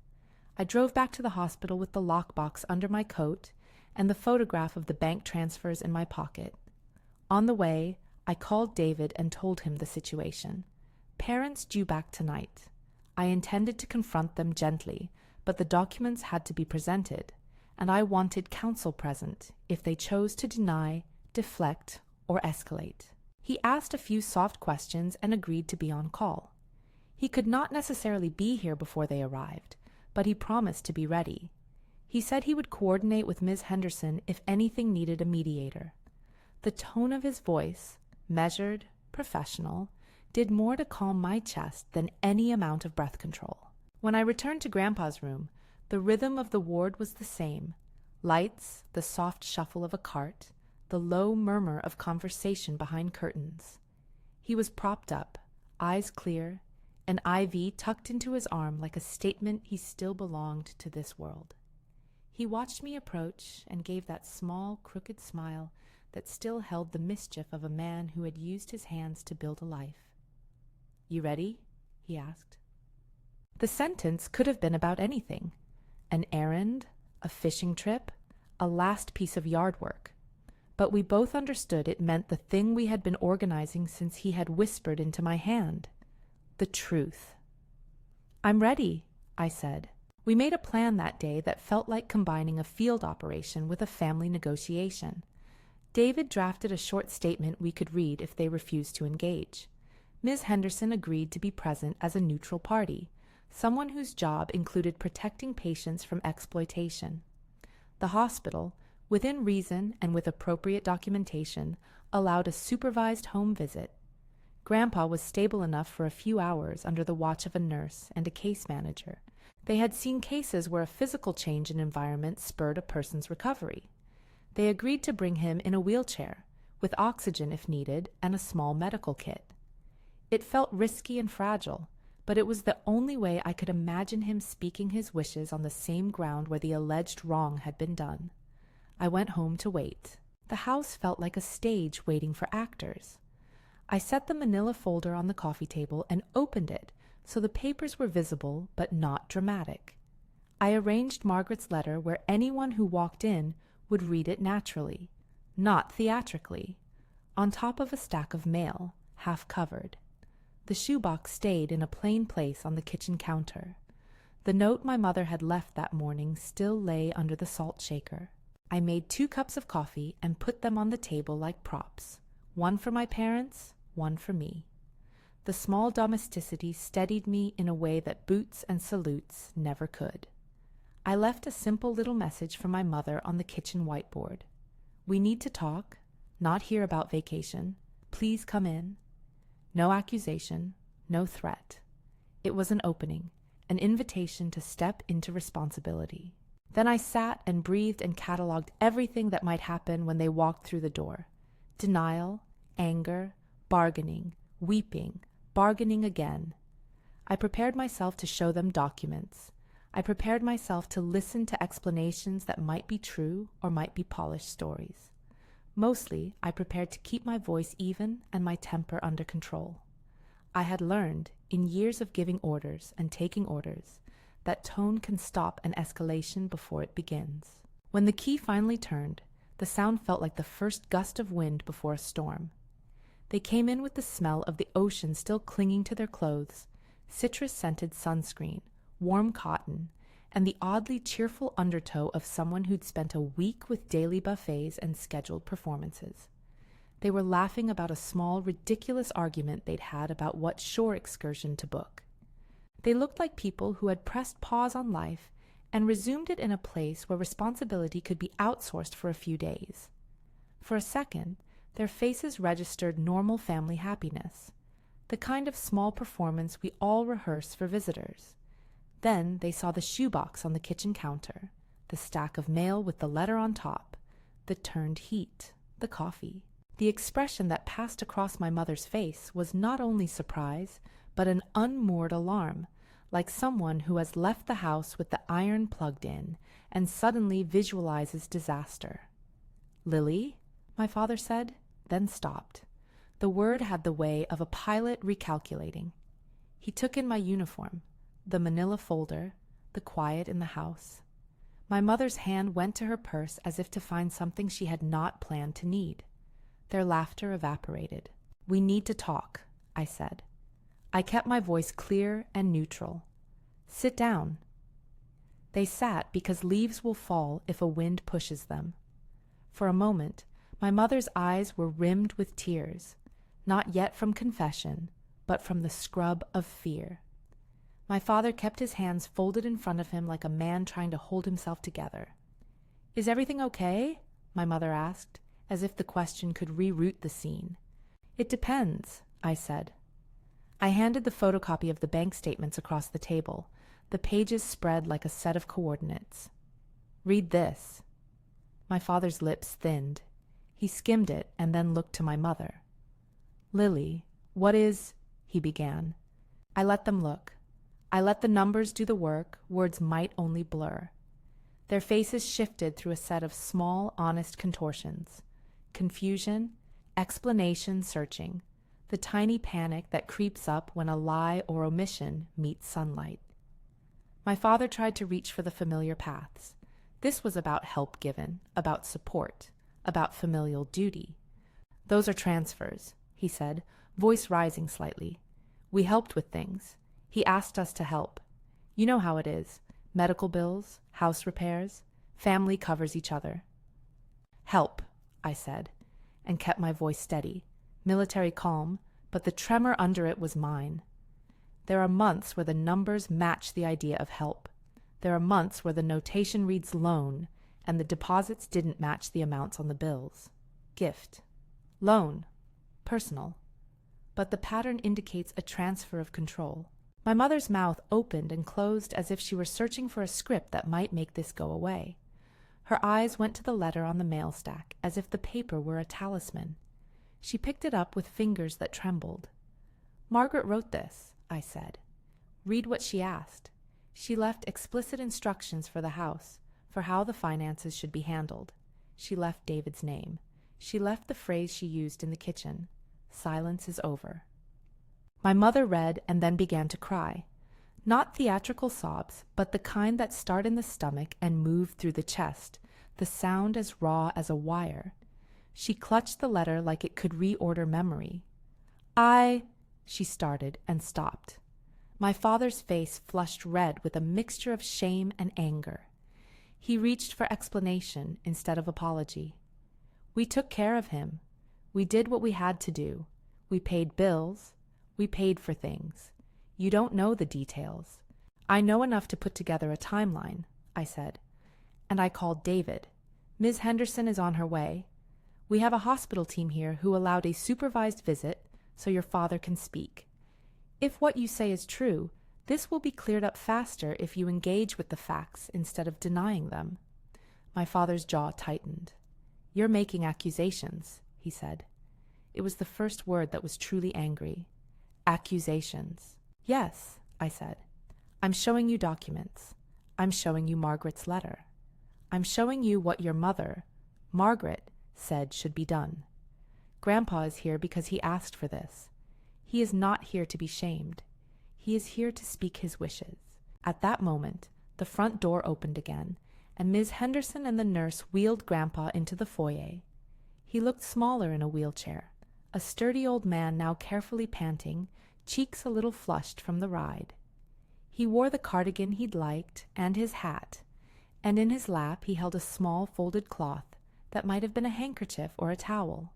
A: I drove back to the hospital with the lockbox under my coat and the photograph of the bank transfers in my pocket. On the way, I called David and told him the situation. Parents due back tonight. I intended to confront them gently, but the documents had to be presented, and I wanted counsel present if they chose to deny, deflect, or escalate. He asked a few soft questions and agreed to be on call. He could not necessarily be here before they arrived, but he promised to be ready. He said he would coordinate with Ms. Henderson if anything needed a mediator. The tone of his voice, measured, professional, did more to calm my chest than any amount of breath control. When I returned to Grandpa's room, the rhythm of the ward was the same. Lights, the soft shuffle of a cart, the low murmur of conversation behind curtains. He was propped up, eyes clear, an IV tucked into his arm like a statement he still belonged to this world. He watched me approach and gave that small, crooked smile that still held the mischief of a man who had used his hands to build a life. "You ready?" he asked. The sentence could have been about anything: an errand, a fishing trip, a last piece of yard work. But we both understood it meant the thing we had been organizing since he had whispered into my hand: the truth. "I'm ready," I said. We made a plan that day that felt like combining a field operation with a family negotiation. David drafted a short statement we could read if they refused to engage. Ms. Henderson agreed to be present as a neutral party, someone whose job included protecting patients from exploitation. The hospital, within reason and with appropriate documentation, allowed a supervised home visit. Grandpa was stable enough for a few hours under the watch of a nurse and a case manager. They had seen cases where a physical change in environment spurred a person's recovery. They agreed to bring him in a wheelchair, with oxygen if needed, and a small medical kit. It felt risky and fragile, but it was the only way I could imagine him speaking his wishes on the same ground where the alleged wrong had been done. I went home to wait. The house felt like a stage waiting for actors. I set the manila folder on the coffee table and opened it so the papers were visible but not dramatic. I arranged Margaret's letter where anyone who walked in would read it naturally, not theatrically, on top of a stack of mail, half covered. The shoebox stayed in a plain place on the kitchen counter. The note my mother had left that morning still lay under the salt shaker. I made 2 cups of coffee and put them on the table like props, one for my parents, one for me. The small domesticity steadied me in a way that boots and salutes never could. I left a simple little message for my mother on the kitchen whiteboard. We need to talk, not hear about vacation. Please come in. No accusation, no threat. It was an opening, an invitation to step into responsibility. Then I sat and breathed and cataloged everything that might happen when they walked through the door. Denial, anger, bargaining, weeping, bargaining again. I prepared myself to show them documents. I prepared myself to listen to explanations that might be true or might be polished stories. Mostly, I prepared to keep my voice even and my temper under control. I had learned, in years of giving orders and taking orders, that tone can stop an escalation before it begins. When the key finally turned, the sound felt like the first gust of wind before a storm. They came in with the smell of the ocean still clinging to their clothes, citrus-scented sunscreen, warm cotton, and the oddly cheerful undertow of someone who'd spent a week with daily buffets and scheduled performances. They were laughing about a small, ridiculous argument they'd had about what shore excursion to book. They looked like people who had pressed pause on life and resumed it in a place where responsibility could be outsourced for a few days. For a second, their faces registered normal family happiness, the kind of small performance we all rehearse for visitors. Then they saw the shoebox on the kitchen counter, the stack of mail with the letter on top, the turned heat, the coffee. The expression that passed across my mother's face was not only surprise, but an unmoored alarm, like someone who has left the house with the iron plugged in and suddenly visualizes disaster. "Lily?" my father said, then stopped. The word had the way of a pilot recalculating. He took in my uniform, the manila folder, the quiet in the house. My mother's hand went to her purse as if to find something she had not planned to need. Their laughter evaporated. "We need to talk," I said. I kept my voice clear and neutral. "Sit down." They sat because leaves will fall if a wind pushes them. For a moment, my mother's eyes were rimmed with tears, not yet from confession, but from the scrub of fear. My father kept his hands folded in front of him like a man trying to hold himself together. "Is everything okay?" my mother asked, as if the question could reroute the scene. "It depends," I said. I handed the photocopy of the bank statements across the table, the pages spread like a set of coordinates. "Read this." My father's lips thinned. He skimmed it and then looked to my mother. "Lily, what is—" he began. I let them look. I let the numbers do the work, words might only blur. Their faces shifted through a set of small, honest contortions. Confusion, explanation searching, the tiny panic that creeps up when a lie or omission meets sunlight. My father tried to reach for the familiar paths. This was about help given, about support, about familial duty. "Those are transfers," he said, voice rising slightly. "We helped with things. He asked us to help. You know how it is. Medical bills, house repairs. Family covers each other." "Help," I said, and kept my voice steady, military calm, but the tremor under it was mine. There are months where the numbers match the idea of help. There are months where the notation reads loan, and the deposits didn't match the amounts on the bills. Gift. Loan. Personal. but the pattern indicates a transfer of control. My mother's mouth opened and closed as if she were searching for a script that might make this go away. Her eyes went to the letter on the mail stack, as if the paper were a talisman. She picked it up with fingers that trembled. "Margaret wrote this," I said. "Read what she asked. She left explicit instructions for the house, for how the finances should be handled. She left David's name. She left the phrase she used in the kitchen. Silence is over." My mother read and then began to cry. Not theatrical sobs, but the kind that start in the stomach and move through the chest, the sound as raw as a wire. She clutched the letter like it could reorder memory. She started and stopped. My father's face flushed red with a mixture of shame and anger. He reached for explanation instead of apology. "We took care of him. We did what we had to do. We paid bills. We paid for things. You don't know the details. I know enough to put together a timeline," I said. "And I called David. Ms. Henderson is on her way. We have a hospital team here who allowed a supervised visit so your father can speak. If what you say is true, this will be cleared up faster if you engage with the facts instead of denying them." My father's jaw tightened. "You're making accusations," he said. It was the first word that was truly angry. "Accusations." "Yes," I said. "I'm showing you documents. I'm showing you Margaret's letter. I'm showing you what your mother, Margaret, said should be done. Grandpa is here because he asked for this. He is not here to be shamed. He is here to speak his wishes." At that moment, the front door opened again, and Ms. Henderson and the nurse wheeled Grandpa into the foyer. He looked smaller in a wheelchair, a sturdy old man now carefully panting, cheeks a little flushed from the ride. He wore the cardigan he'd liked and his hat, and in his lap he held a small folded cloth that might have been a handkerchief or a towel.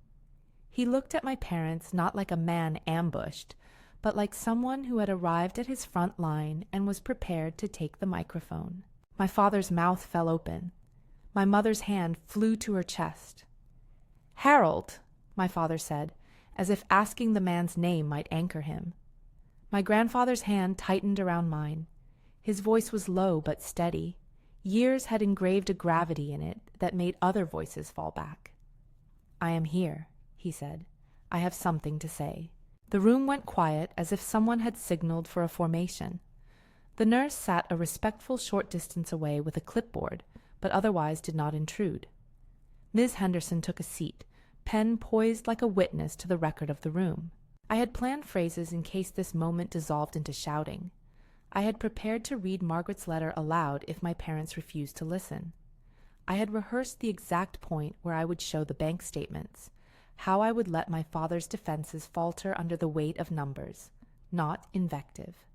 A: He looked at my parents not like a man ambushed, but like someone who had arrived at his front line and was prepared to take the microphone. My father's mouth fell open. My mother's hand flew to her chest. "Harold," my father said, as if asking the man's name might anchor him. My grandfather's hand tightened around mine. His voice was low but steady. Years had engraved a gravity in it that made other voices fall back. "I am here," he said. "I have something to say." The room went quiet as if someone had signaled for a formation. The nurse sat a respectful short distance away with a clipboard, but otherwise did not intrude. Ms. Henderson took a seat, pen poised like a witness to the record of the room. I had planned phrases in case this moment dissolved into shouting. I had prepared to read Margaret's letter aloud if my parents refused to listen. I had rehearsed the exact point where I would show the bank statements, how I would let my father's defenses falter under the weight of numbers, not invective.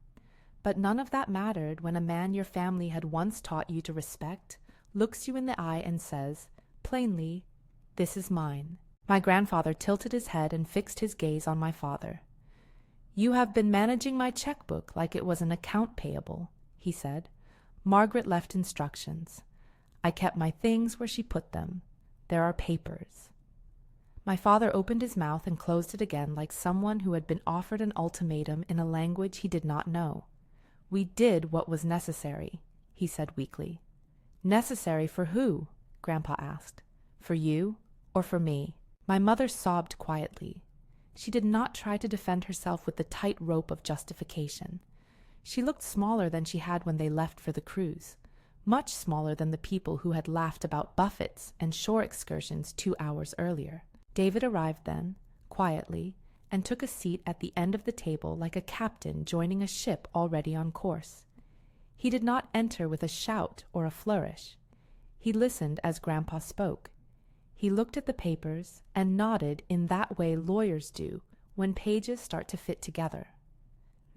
A: But none of that mattered when a man your family had once taught you to respect looks you in the eye and says, plainly, "This is mine." My grandfather tilted his head and fixed his gaze on my father. "You have been managing my checkbook like it was an account payable," he said. "Margaret left instructions. I kept my things where she put them. There are papers." My father opened his mouth and closed it again like someone who had been offered an ultimatum in a language he did not know. "We did what was necessary," he said weakly. "Necessary for who?" Grandpa asked. "For you or for me?" My mother sobbed quietly. She did not try to defend herself with the tight rope of justification. She looked smaller than she had when they left for the cruise, much smaller than the people who had laughed about buffets and shore excursions 2 hours earlier. David arrived then, quietly, and took a seat at the end of the table like a captain joining a ship already on course. He did not enter with a shout or a flourish. He listened as Grandpa spoke. He looked at the papers and nodded in that way lawyers do when pages start to fit together.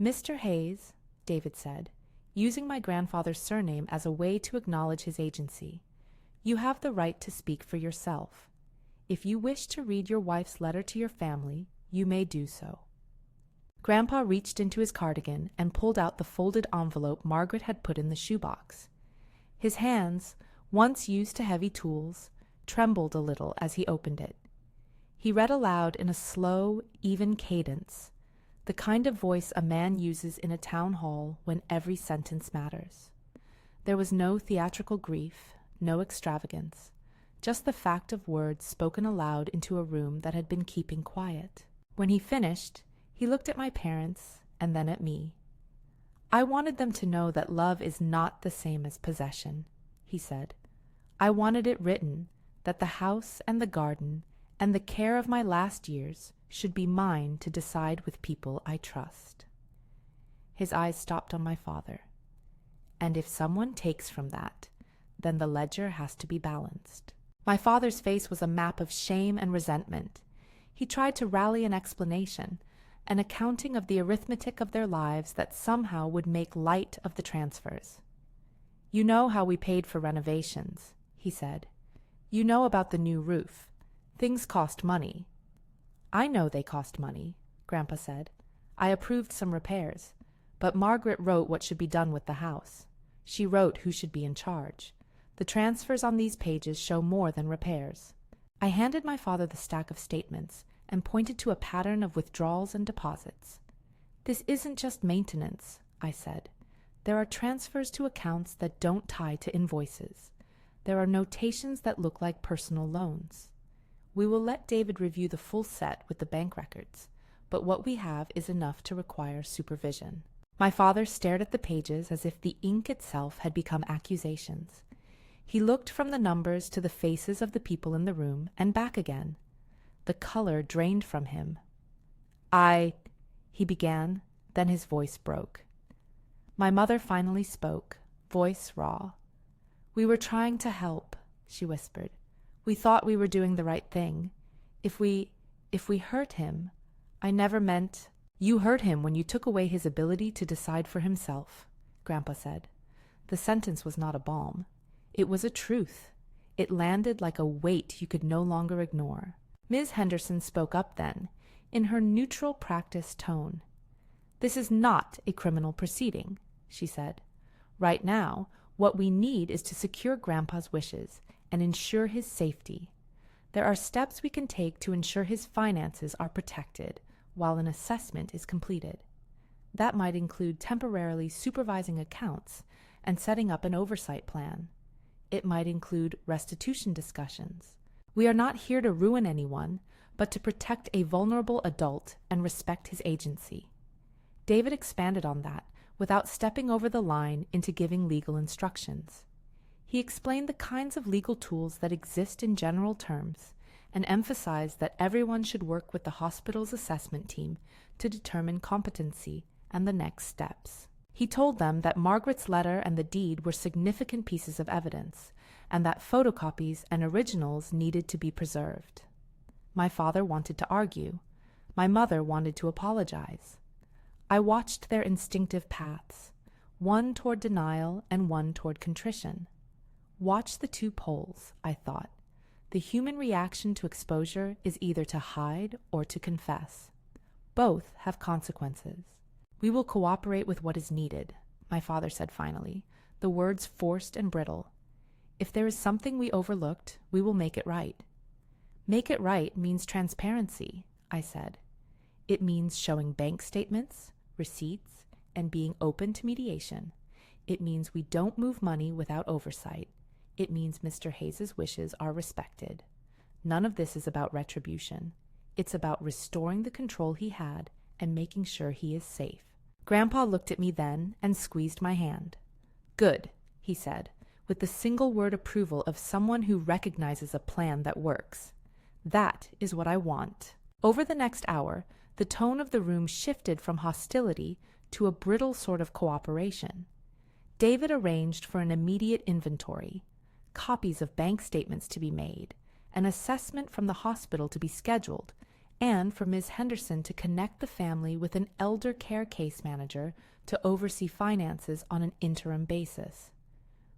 A: "Mr. Hayes," David said, using my grandfather's surname as a way to acknowledge his agency, "you have the right to speak for yourself. If you wish to read your wife's letter to your family, you may do so." Grandpa reached into his cardigan and pulled out the folded envelope Margaret had put in the shoebox. His hands, once used to heavy tools, trembled a little as he opened it. He read aloud in a slow, even cadence, the kind of voice a man uses in a town hall when every sentence matters. There was no theatrical grief, no extravagance, just the fact of words spoken aloud into a room that had been keeping quiet. When he finished, he looked at my parents and then at me. "I wanted them to know that love is not the same as possession," he said. "I wanted it written that the house and the garden and the care of my last years should be mine to decide with people I trust." His eyes stopped on my father. "And if someone takes from that, then the ledger has to be balanced." My father's face was a map of shame and resentment. He tried to rally an explanation, an accounting of the arithmetic of their lives that somehow would make light of the transfers. "You know how we paid for renovations," he said. "You know about the new roof. Things cost money." "I know they cost money," Grandpa said. "I approved some repairs, but Margaret wrote what should be done with the house. She wrote who should be in charge. The transfers on these pages show more than repairs." I handed my father the stack of statements and pointed to a pattern of withdrawals and deposits. "This isn't just maintenance," I said. "There are transfers to accounts that don't tie to invoices. There are notations that look like personal loans. We will let David review the full set with the bank records, but what we have is enough to require supervision." My father stared at the pages as if the ink itself had become accusations. He looked from the numbers to the faces of the people in the room and back again. The color drained from him. He began, then his voice broke. My mother finally spoke, voice raw. "We were trying to help," she whispered. "We thought we were doing the right thing. If we hurt him, I never meant—" "You hurt him when you took away his ability to decide for himself," Grandpa said. The sentence was not a balm. It was a truth. It landed like a weight you could no longer ignore. Ms. Henderson spoke up then, in her neutral practiced tone. "This is not a criminal proceeding," she said. "Right now, what we need is to secure Grandpa's wishes and ensure his safety. There are steps we can take to ensure his finances are protected while an assessment is completed. That might include temporarily supervising accounts and setting up an oversight plan. It might include restitution discussions. We are not here to ruin anyone, but to protect a vulnerable adult and respect his agency." David expanded on that without stepping over the line into giving legal instructions. He explained the kinds of legal tools that exist in general terms and emphasized that everyone should work with the hospital's assessment team to determine competency and the next steps. He told them that Margaret's letter and the deed were significant pieces of evidence, and that photocopies and originals needed to be preserved. My father wanted to argue. My mother wanted to apologize. I watched their instinctive paths, one toward denial and one toward contrition. Watch the two poles, I thought. The human reaction to exposure is either to hide or to confess. Both have consequences. "We will cooperate with what is needed," my father said finally, the words forced and brittle. "If there is something we overlooked, we will make it right." "Make it right means transparency," I said. "It means showing bank statements, receipts, and being open to mediation. It means we don't move money without oversight. It means Mr. Hayes's wishes are respected. None of this is about retribution. It's about restoring the control he had and making sure he is safe." Grandpa looked at me then and squeezed my hand. "Good," he said, with the single word approval of someone who recognizes a plan that works. "That is what I want." Over the next hour, the tone of the room shifted from hostility to a brittle sort of cooperation. David arranged for an immediate inventory, copies of bank statements to be made, an assessment from the hospital to be scheduled, and for Ms. Henderson to connect the family with an elder care case manager to oversee finances on an interim basis.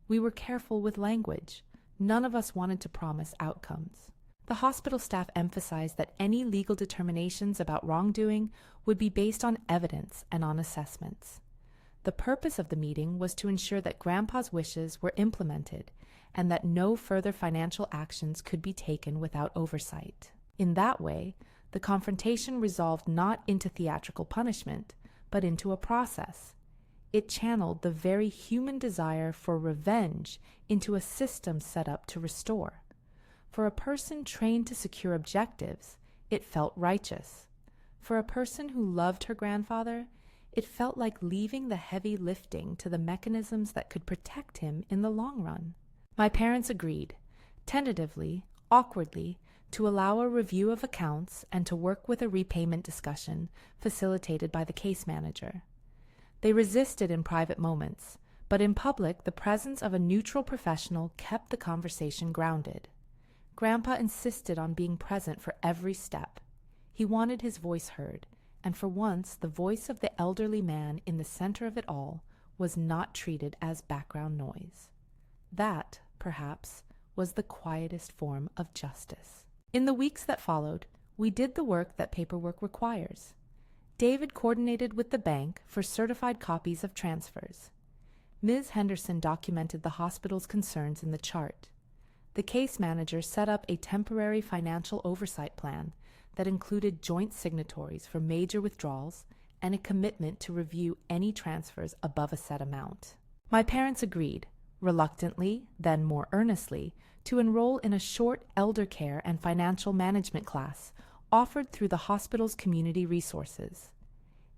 A: We were careful with language. None of us wanted to promise outcomes. The hospital staff emphasized that any legal determinations about wrongdoing would be based on evidence and on assessments. The purpose of the meeting was to ensure that Grandpa's wishes were implemented and that no further financial actions could be taken without oversight. In that way, The confrontation resolved not into theatrical punishment, but into a process. It channeled the very human desire for revenge into a system set up to restore. For a person trained to secure objectives, it felt righteous. For a person who loved her grandfather, it felt like leaving the heavy lifting to the mechanisms that could protect him in the long run. My parents agreed, tentatively, awkwardly, to allow a review of accounts and to work with a repayment discussion facilitated by the case manager. They resisted in private moments, but in public the presence of a neutral professional kept the conversation grounded. Grandpa insisted on being present for every step. He wanted his voice heard, and for once the voice of the elderly man in the center of it all was not treated as background noise. That, perhaps, was the quietest form of justice. In the weeks that followed, we did the work that paperwork requires. David coordinated with the bank for certified copies of transfers. Ms. Henderson documented the hospital's concerns in the chart. The case manager set up a temporary financial oversight plan that included joint signatories for major withdrawals and a commitment to review any transfers above a set amount. My parents agreed, reluctantly, then more earnestly, to enroll in a short elder care and financial management class offered through the hospital's community resources.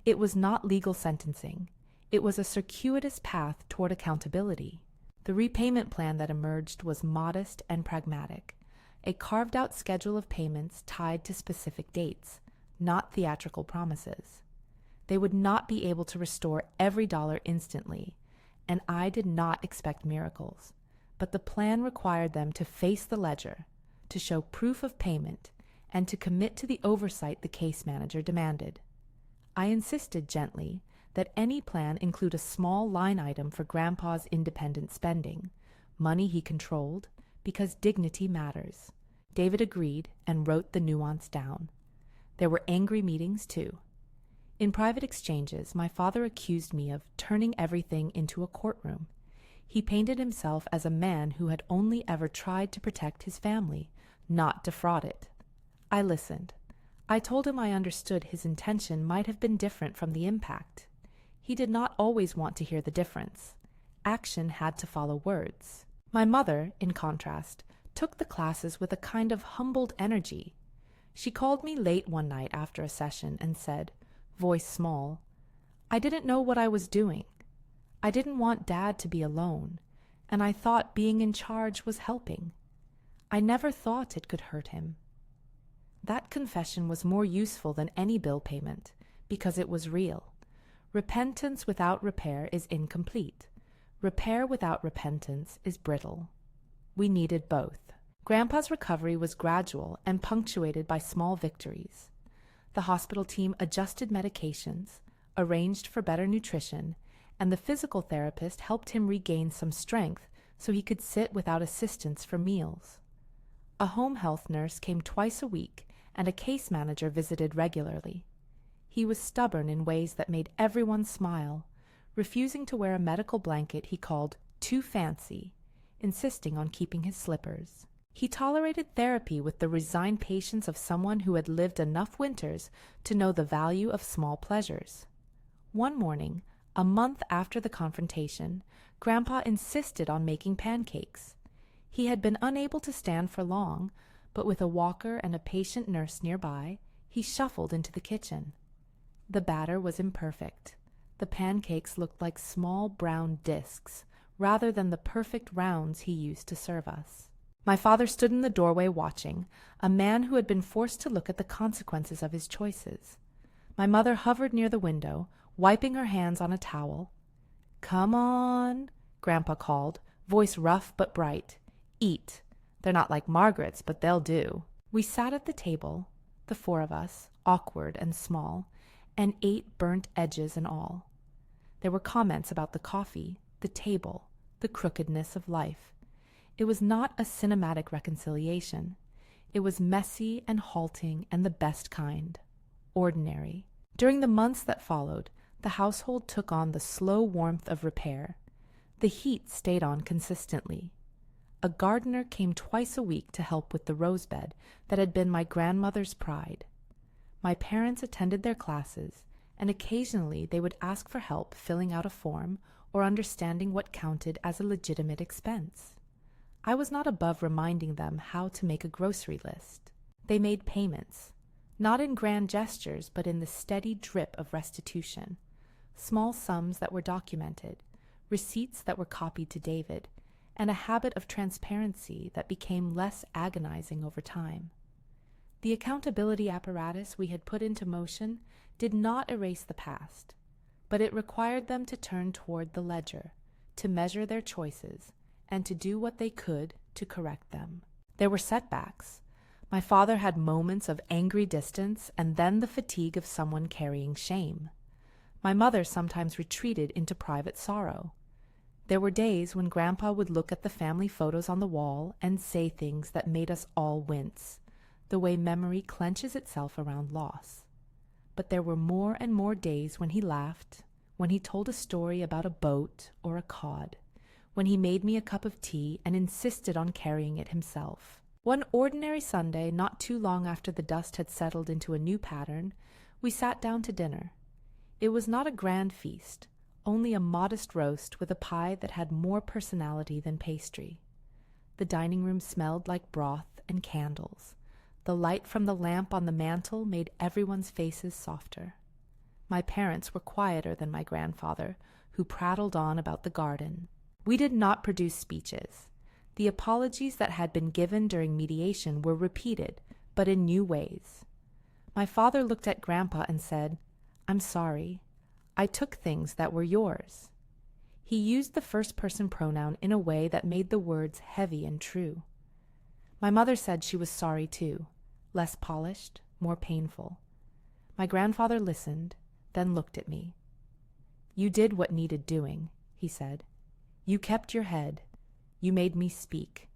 A: It was not legal sentencing. It was a circuitous path toward accountability. The repayment plan that emerged was modest and pragmatic, a carved-out schedule of payments tied to specific dates, not theatrical promises. They would not be able to restore every dollar instantly, and I did not expect miracles, but the plan required them to face the ledger, to show proof of payment, and to commit to the oversight the case manager demanded. I insisted gently that any plan include a small line item for Grandpa's independent spending, money he controlled, because dignity matters. David agreed and wrote the nuance down. There were angry meetings, too. In private exchanges, my father accused me of turning everything into a courtroom. He painted himself as a man who had only ever tried to protect his family, not defraud it. I listened. I told him I understood his intention might have been different from the impact. He did not always want to hear the difference. Action had to follow words. My mother, in contrast, took the classes with a kind of humbled energy. She called me late one night after a session and said, voice small, I didn't know what I was doing. I didn't want Dad to be alone, and I thought being in charge was helping. I never thought it could hurt him. That confession was more useful than any bill payment, because it was real. Repentance without repair is incomplete. Repair without repentance is brittle. We needed both. Grandpa's recovery was gradual and punctuated by small victories. The hospital team adjusted medications, arranged for better nutrition, and the physical therapist helped him regain some strength so he could sit without assistance for meals. A home health nurse came twice a week, and a case manager visited regularly. He was stubborn in ways that made everyone smile, refusing to wear a medical blanket he called too fancy, insisting on keeping his slippers. He tolerated therapy with the resigned patience of someone who had lived enough winters to know the value of small pleasures. One morning, a month after the confrontation, Grandpa insisted on making pancakes. He had been unable to stand for long, but with a walker and a patient nurse nearby, he shuffled into the kitchen. The batter was imperfect. The pancakes looked like small brown discs, rather than the perfect rounds he used to serve us. My father stood in the doorway watching, a man who had been forced to look at the consequences of his choices. My mother hovered near the window, wiping her hands on a towel. "Come on," Grandpa called, voice rough but bright. "Eat. They're not like Margaret's, but they'll do." We sat at the table, the four of us, awkward and small, and ate burnt edges and all. There were comments about the coffee, the table, the crookedness of life. It was not a cinematic reconciliation. It was messy and halting and the best kind. Ordinary. During the months that followed, the household took on the slow warmth of repair. The heat stayed on consistently. A gardener came twice a week to help with the rose bed that had been my grandmother's pride. My parents attended their classes, and occasionally they would ask for help filling out a form or understanding what counted as a legitimate expense. I was not above reminding them how to make a grocery list. They made payments, not in grand gestures, but in the steady drip of restitution. Small sums that were documented, receipts that were copied to David, and a habit of transparency that became less agonizing over time. The accountability apparatus we had put into motion did not erase the past, but it required them to turn toward the ledger, to measure their choices, and to do what they could to correct them. There were setbacks. My father had moments of angry distance and then the fatigue of someone carrying shame. My mother sometimes retreated into private sorrow. There were days when Grandpa would look at the family photos on the wall and say things that made us all wince, the way memory clenches itself around loss. But there were more and more days when he laughed, when he told a story about a boat or a cod, when he made me a cup of tea and insisted on carrying it himself. One ordinary Sunday, not too long after the dust had settled into a new pattern, we sat down to dinner. It was not a grand feast, only a modest roast with a pie that had more personality than pastry. The dining room smelled like broth and candles. The light from the lamp on the mantel made everyone's faces softer. My parents were quieter than my grandfather, who prattled on about the garden. We did not produce speeches. The apologies that had been given during mediation were repeated, but in new ways. My father looked at Grandpa and said, "I'm sorry. I took things that were yours." He used the first-person pronoun in a way that made the words heavy and true. My mother said she was sorry too, less polished, more painful. My grandfather listened, then looked at me. "You did what needed doing," he said. "You kept your head. You made me speak."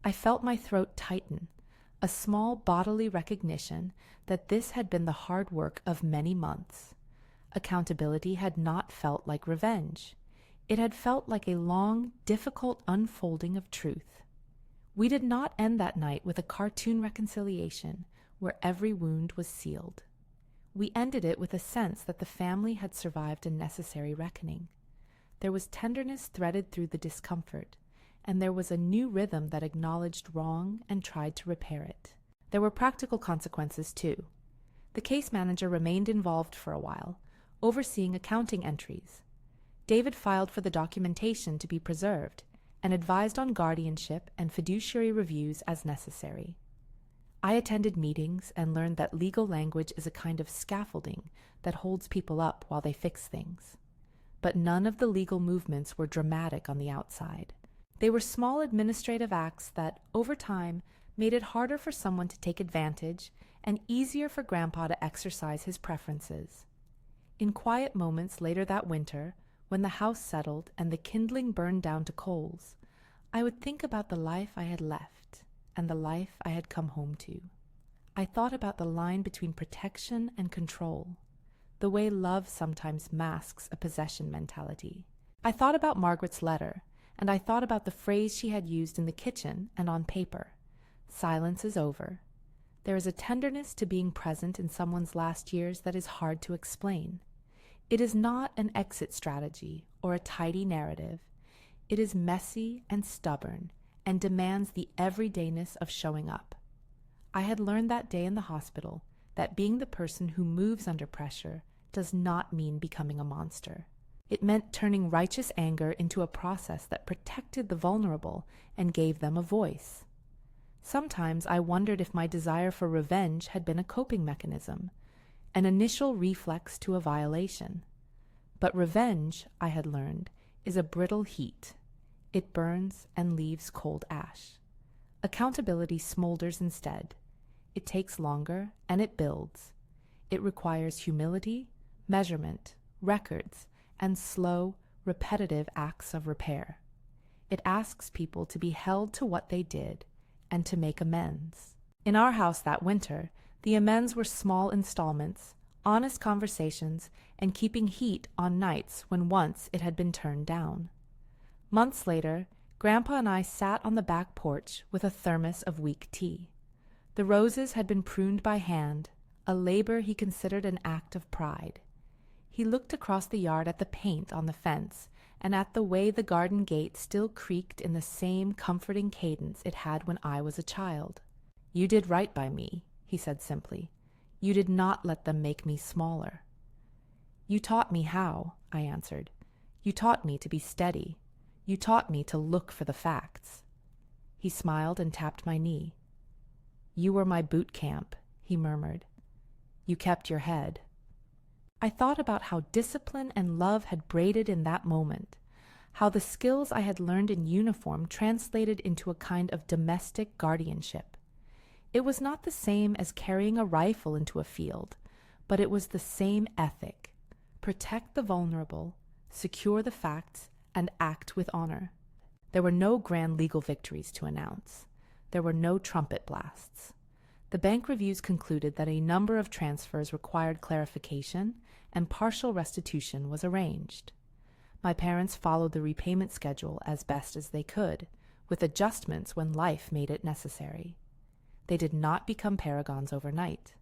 A: I felt my throat tighten, a small bodily recognition that this had been the hard work of many months. Accountability had not felt like revenge. It had felt like a long, difficult unfolding of truth. We did not end that night with a cartoon reconciliation where every wound was sealed. We ended it with a sense that the family had survived a necessary reckoning. There was tenderness threaded through the discomfort, and there was a new rhythm that acknowledged wrong and tried to repair it. There were practical consequences, too. The case manager remained involved for a while, overseeing accounting entries. David filed for the documentation to be preserved and advised on guardianship and fiduciary reviews as necessary. I attended meetings and learned that legal language is a kind of scaffolding that holds people up while they fix things. But none of the legal movements were dramatic on the outside. They were small administrative acts that, over time, made it harder for someone to take advantage and easier for Grandpa to exercise his preferences. In quiet moments later that winter, when the house settled and the kindling burned down to coals, I would think about the life I had left and the life I had come home to. I thought about the line between protection and control, the way love sometimes masks a possession mentality. I thought about Margaret's letter, and I thought about the phrase she had used in the kitchen and on paper. "Silence is over." There is a tenderness to being present in someone's last years that is hard to explain. It is not an exit strategy or a tidy narrative. It is messy and stubborn and demands the everydayness of showing up. I had learned that day in the hospital that being the person who moves under pressure does not mean becoming a monster. It meant turning righteous anger into a process that protected the vulnerable and gave them a voice. Sometimes I wondered if my desire for revenge had been a coping mechanism, an initial reflex to a violation. But revenge, I had learned, is a brittle heat. It burns and leaves cold ash. Accountability smolders instead. It takes longer and it builds. It requires humility, measurement, records, and slow, repetitive acts of repair. It asks people to be held to what they did and to make amends. In our house that winter, the amends were small installments, honest conversations, and keeping heat on nights when once it had been turned down. Months later, Grandpa and I sat on the back porch with a thermos of weak tea. The roses had been pruned by hand, a labor he considered an act of pride. He looked across the yard at the paint on the fence and at the way the garden gate still creaked in the same comforting cadence it had when I was a child. "You did right by me," he said simply. "You did not let them make me smaller." "You taught me how," I answered. "You taught me to be steady. You taught me to look for the facts." He smiled and tapped my knee. "You were my boot camp," he murmured. "You kept your head." I thought about how discipline and love had braided in that moment, how the skills I had learned in uniform translated into a kind of domestic guardianship. It was not the same as carrying a rifle into a field, but it was the same ethic: protect the vulnerable, secure the facts, and act with honor. There were no grand legal victories to announce. There were no trumpet blasts. The bank reviews concluded that a number of transfers required clarification, and partial restitution was arranged. My parents followed the repayment schedule as best as they could, with adjustments when life made it necessary. They did not become paragons overnight.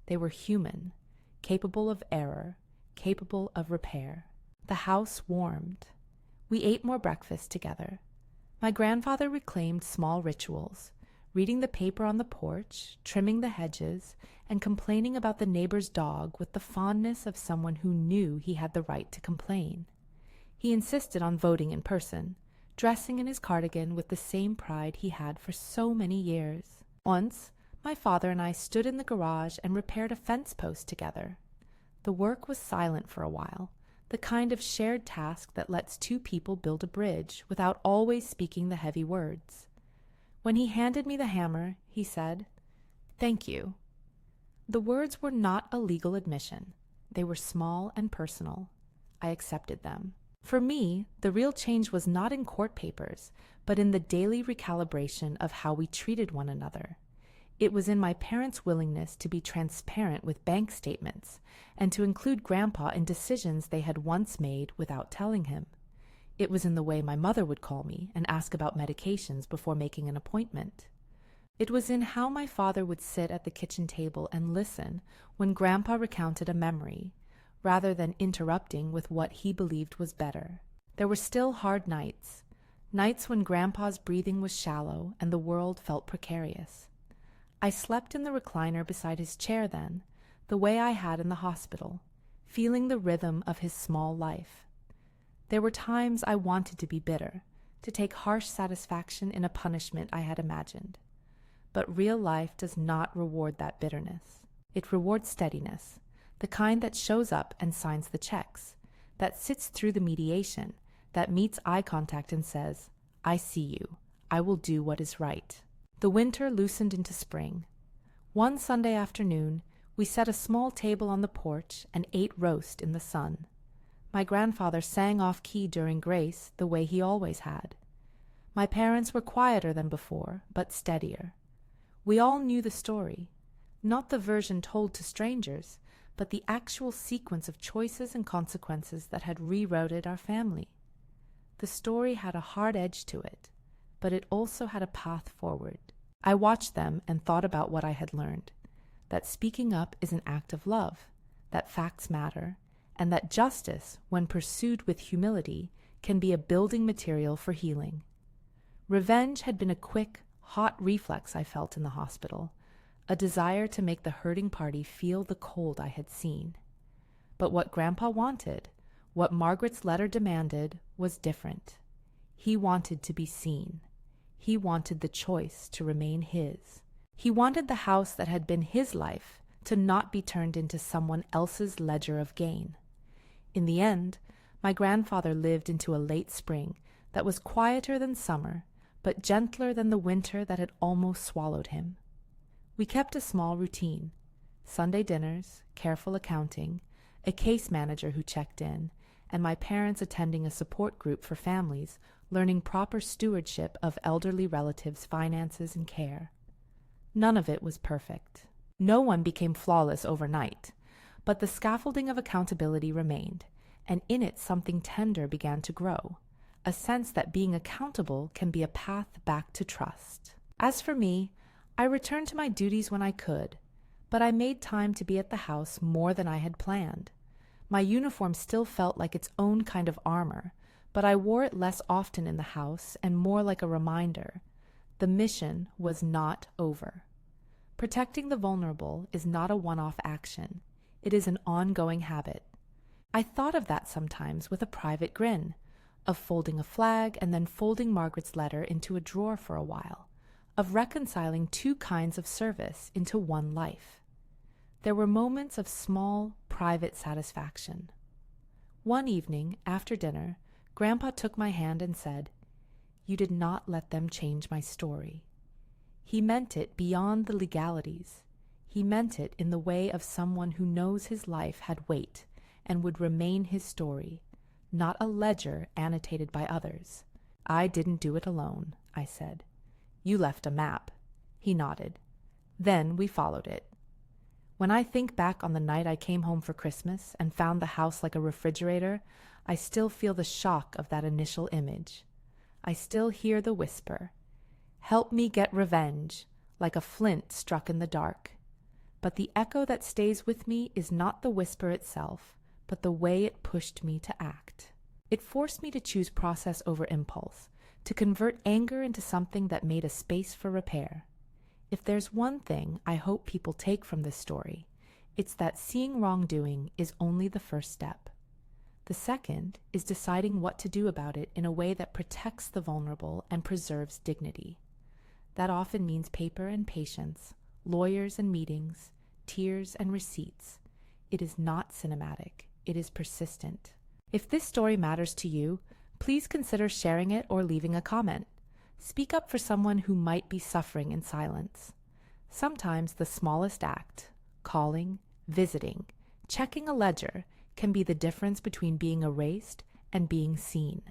A: They were human, capable of error, capable of repair. The house warmed. We ate more breakfast together. My grandfather reclaimed small rituals, reading the paper on the porch, trimming the hedges, and complaining about the neighbor's dog with the fondness of someone who knew he had the right to complain. He insisted on voting in person, dressing in his cardigan with the same pride he had for so many years. Once, my father and I stood in the garage and repaired a fence post together. The work was silent for a while, the kind of shared task that lets two people build a bridge without always speaking the heavy words. When he handed me the hammer, he said, "Thank you." The words were not a legal admission. They were small and personal. I accepted them. For me, the real change was not in court papers, but in the daily recalibration of how we treated one another. It was in my parents' willingness to be transparent with bank statements and to include Grandpa in decisions they had once made without telling him. It was in the way my mother would call me and ask about medications before making an appointment. It was in how my father would sit at the kitchen table and listen when Grandpa recounted a memory, rather than interrupting with what he believed was better. There were still hard nights when Grandpa's breathing was shallow and the world felt precarious. I slept in the recliner beside his chair then, the way I had in the hospital, feeling the rhythm of his small life. There were times I wanted to be bitter, to take harsh satisfaction in a punishment I had imagined. But real life does not reward that bitterness. It rewards steadiness, the kind that shows up and signs the checks, that sits through the mediation, that meets eye contact and says, "I see you. I will do what is right." The winter loosened into spring. One Sunday afternoon, we set a small table on the porch and ate roast in the sun. My grandfather sang off-key during grace the way he always had. My parents were quieter than before, but steadier. We all knew the story, not the version told to strangers, but the actual sequence of choices and consequences that had rerouted our family. The story had a hard edge to it, but it also had a path forward. I watched them and thought about what I had learned, that speaking up is an act of love, that facts matter, and that justice, when pursued with humility, can be a building material for healing. Revenge had been a quick, hot reflex I felt in the hospital, a desire to make the hurting party feel the cold I had seen. But what Grandpa wanted, what Margaret's letter demanded, was different. He wanted to be seen. He wanted the choice to remain his. He wanted the house that had been his life to not be turned into someone else's ledger of gain. In the end, my grandfather lived into a late spring that was quieter than summer, but gentler than the winter that had almost swallowed him. We kept a small routine: Sunday dinners, careful accounting, a case manager who checked in, and my parents attending a support group for families learning proper stewardship of elderly relatives' finances and care. None of it was perfect. No one became flawless overnight, but the scaffolding of accountability remained, and in it something tender began to grow, a sense that being accountable can be a path back to trust. As for me, I returned to my duties when I could, But I made time to be at the house more than I had planned. My uniform still felt like its own kind of armor, but I wore it less often in the house and more like a reminder. The mission was not over. Protecting the vulnerable is not a one-off action. It is an ongoing habit. I thought of that sometimes with a private grin, of folding a flag and then folding Margaret's letter into a drawer for a while, of reconciling two kinds of service into one life. There were moments of small, private satisfaction. One evening, after dinner, Grandpa took my hand and said, "You did not let them change my story." He meant it beyond the legalities. He meant it in the way of someone who knows his life had weight and would remain his story, not a ledger annotated by others. "I didn't do it alone," I said. "You left a map." He nodded. Then we followed it. When I think back on the night I came home for Christmas and found the house like a refrigerator, I still feel the shock of that initial image. I still hear the whisper, "Help me get revenge," like a flint struck in the dark. But the echo that stays with me is not the whisper itself, but the way it pushed me to act. It forced me to choose process over impulse, to convert anger into something that made a space for repair. If there's one thing I hope people take from this story, it's that seeing wrongdoing is only the first step. The second is deciding what to do about it in a way that protects the vulnerable and preserves dignity. That often means paper and patience, lawyers and meetings, tears and receipts. It is not cinematic. It is persistent. If this story matters to you, please consider sharing it or leaving a comment. Speak up for someone who might be suffering in silence. Sometimes the smallest act, calling, visiting, checking a ledger, can be the difference between being erased and being seen.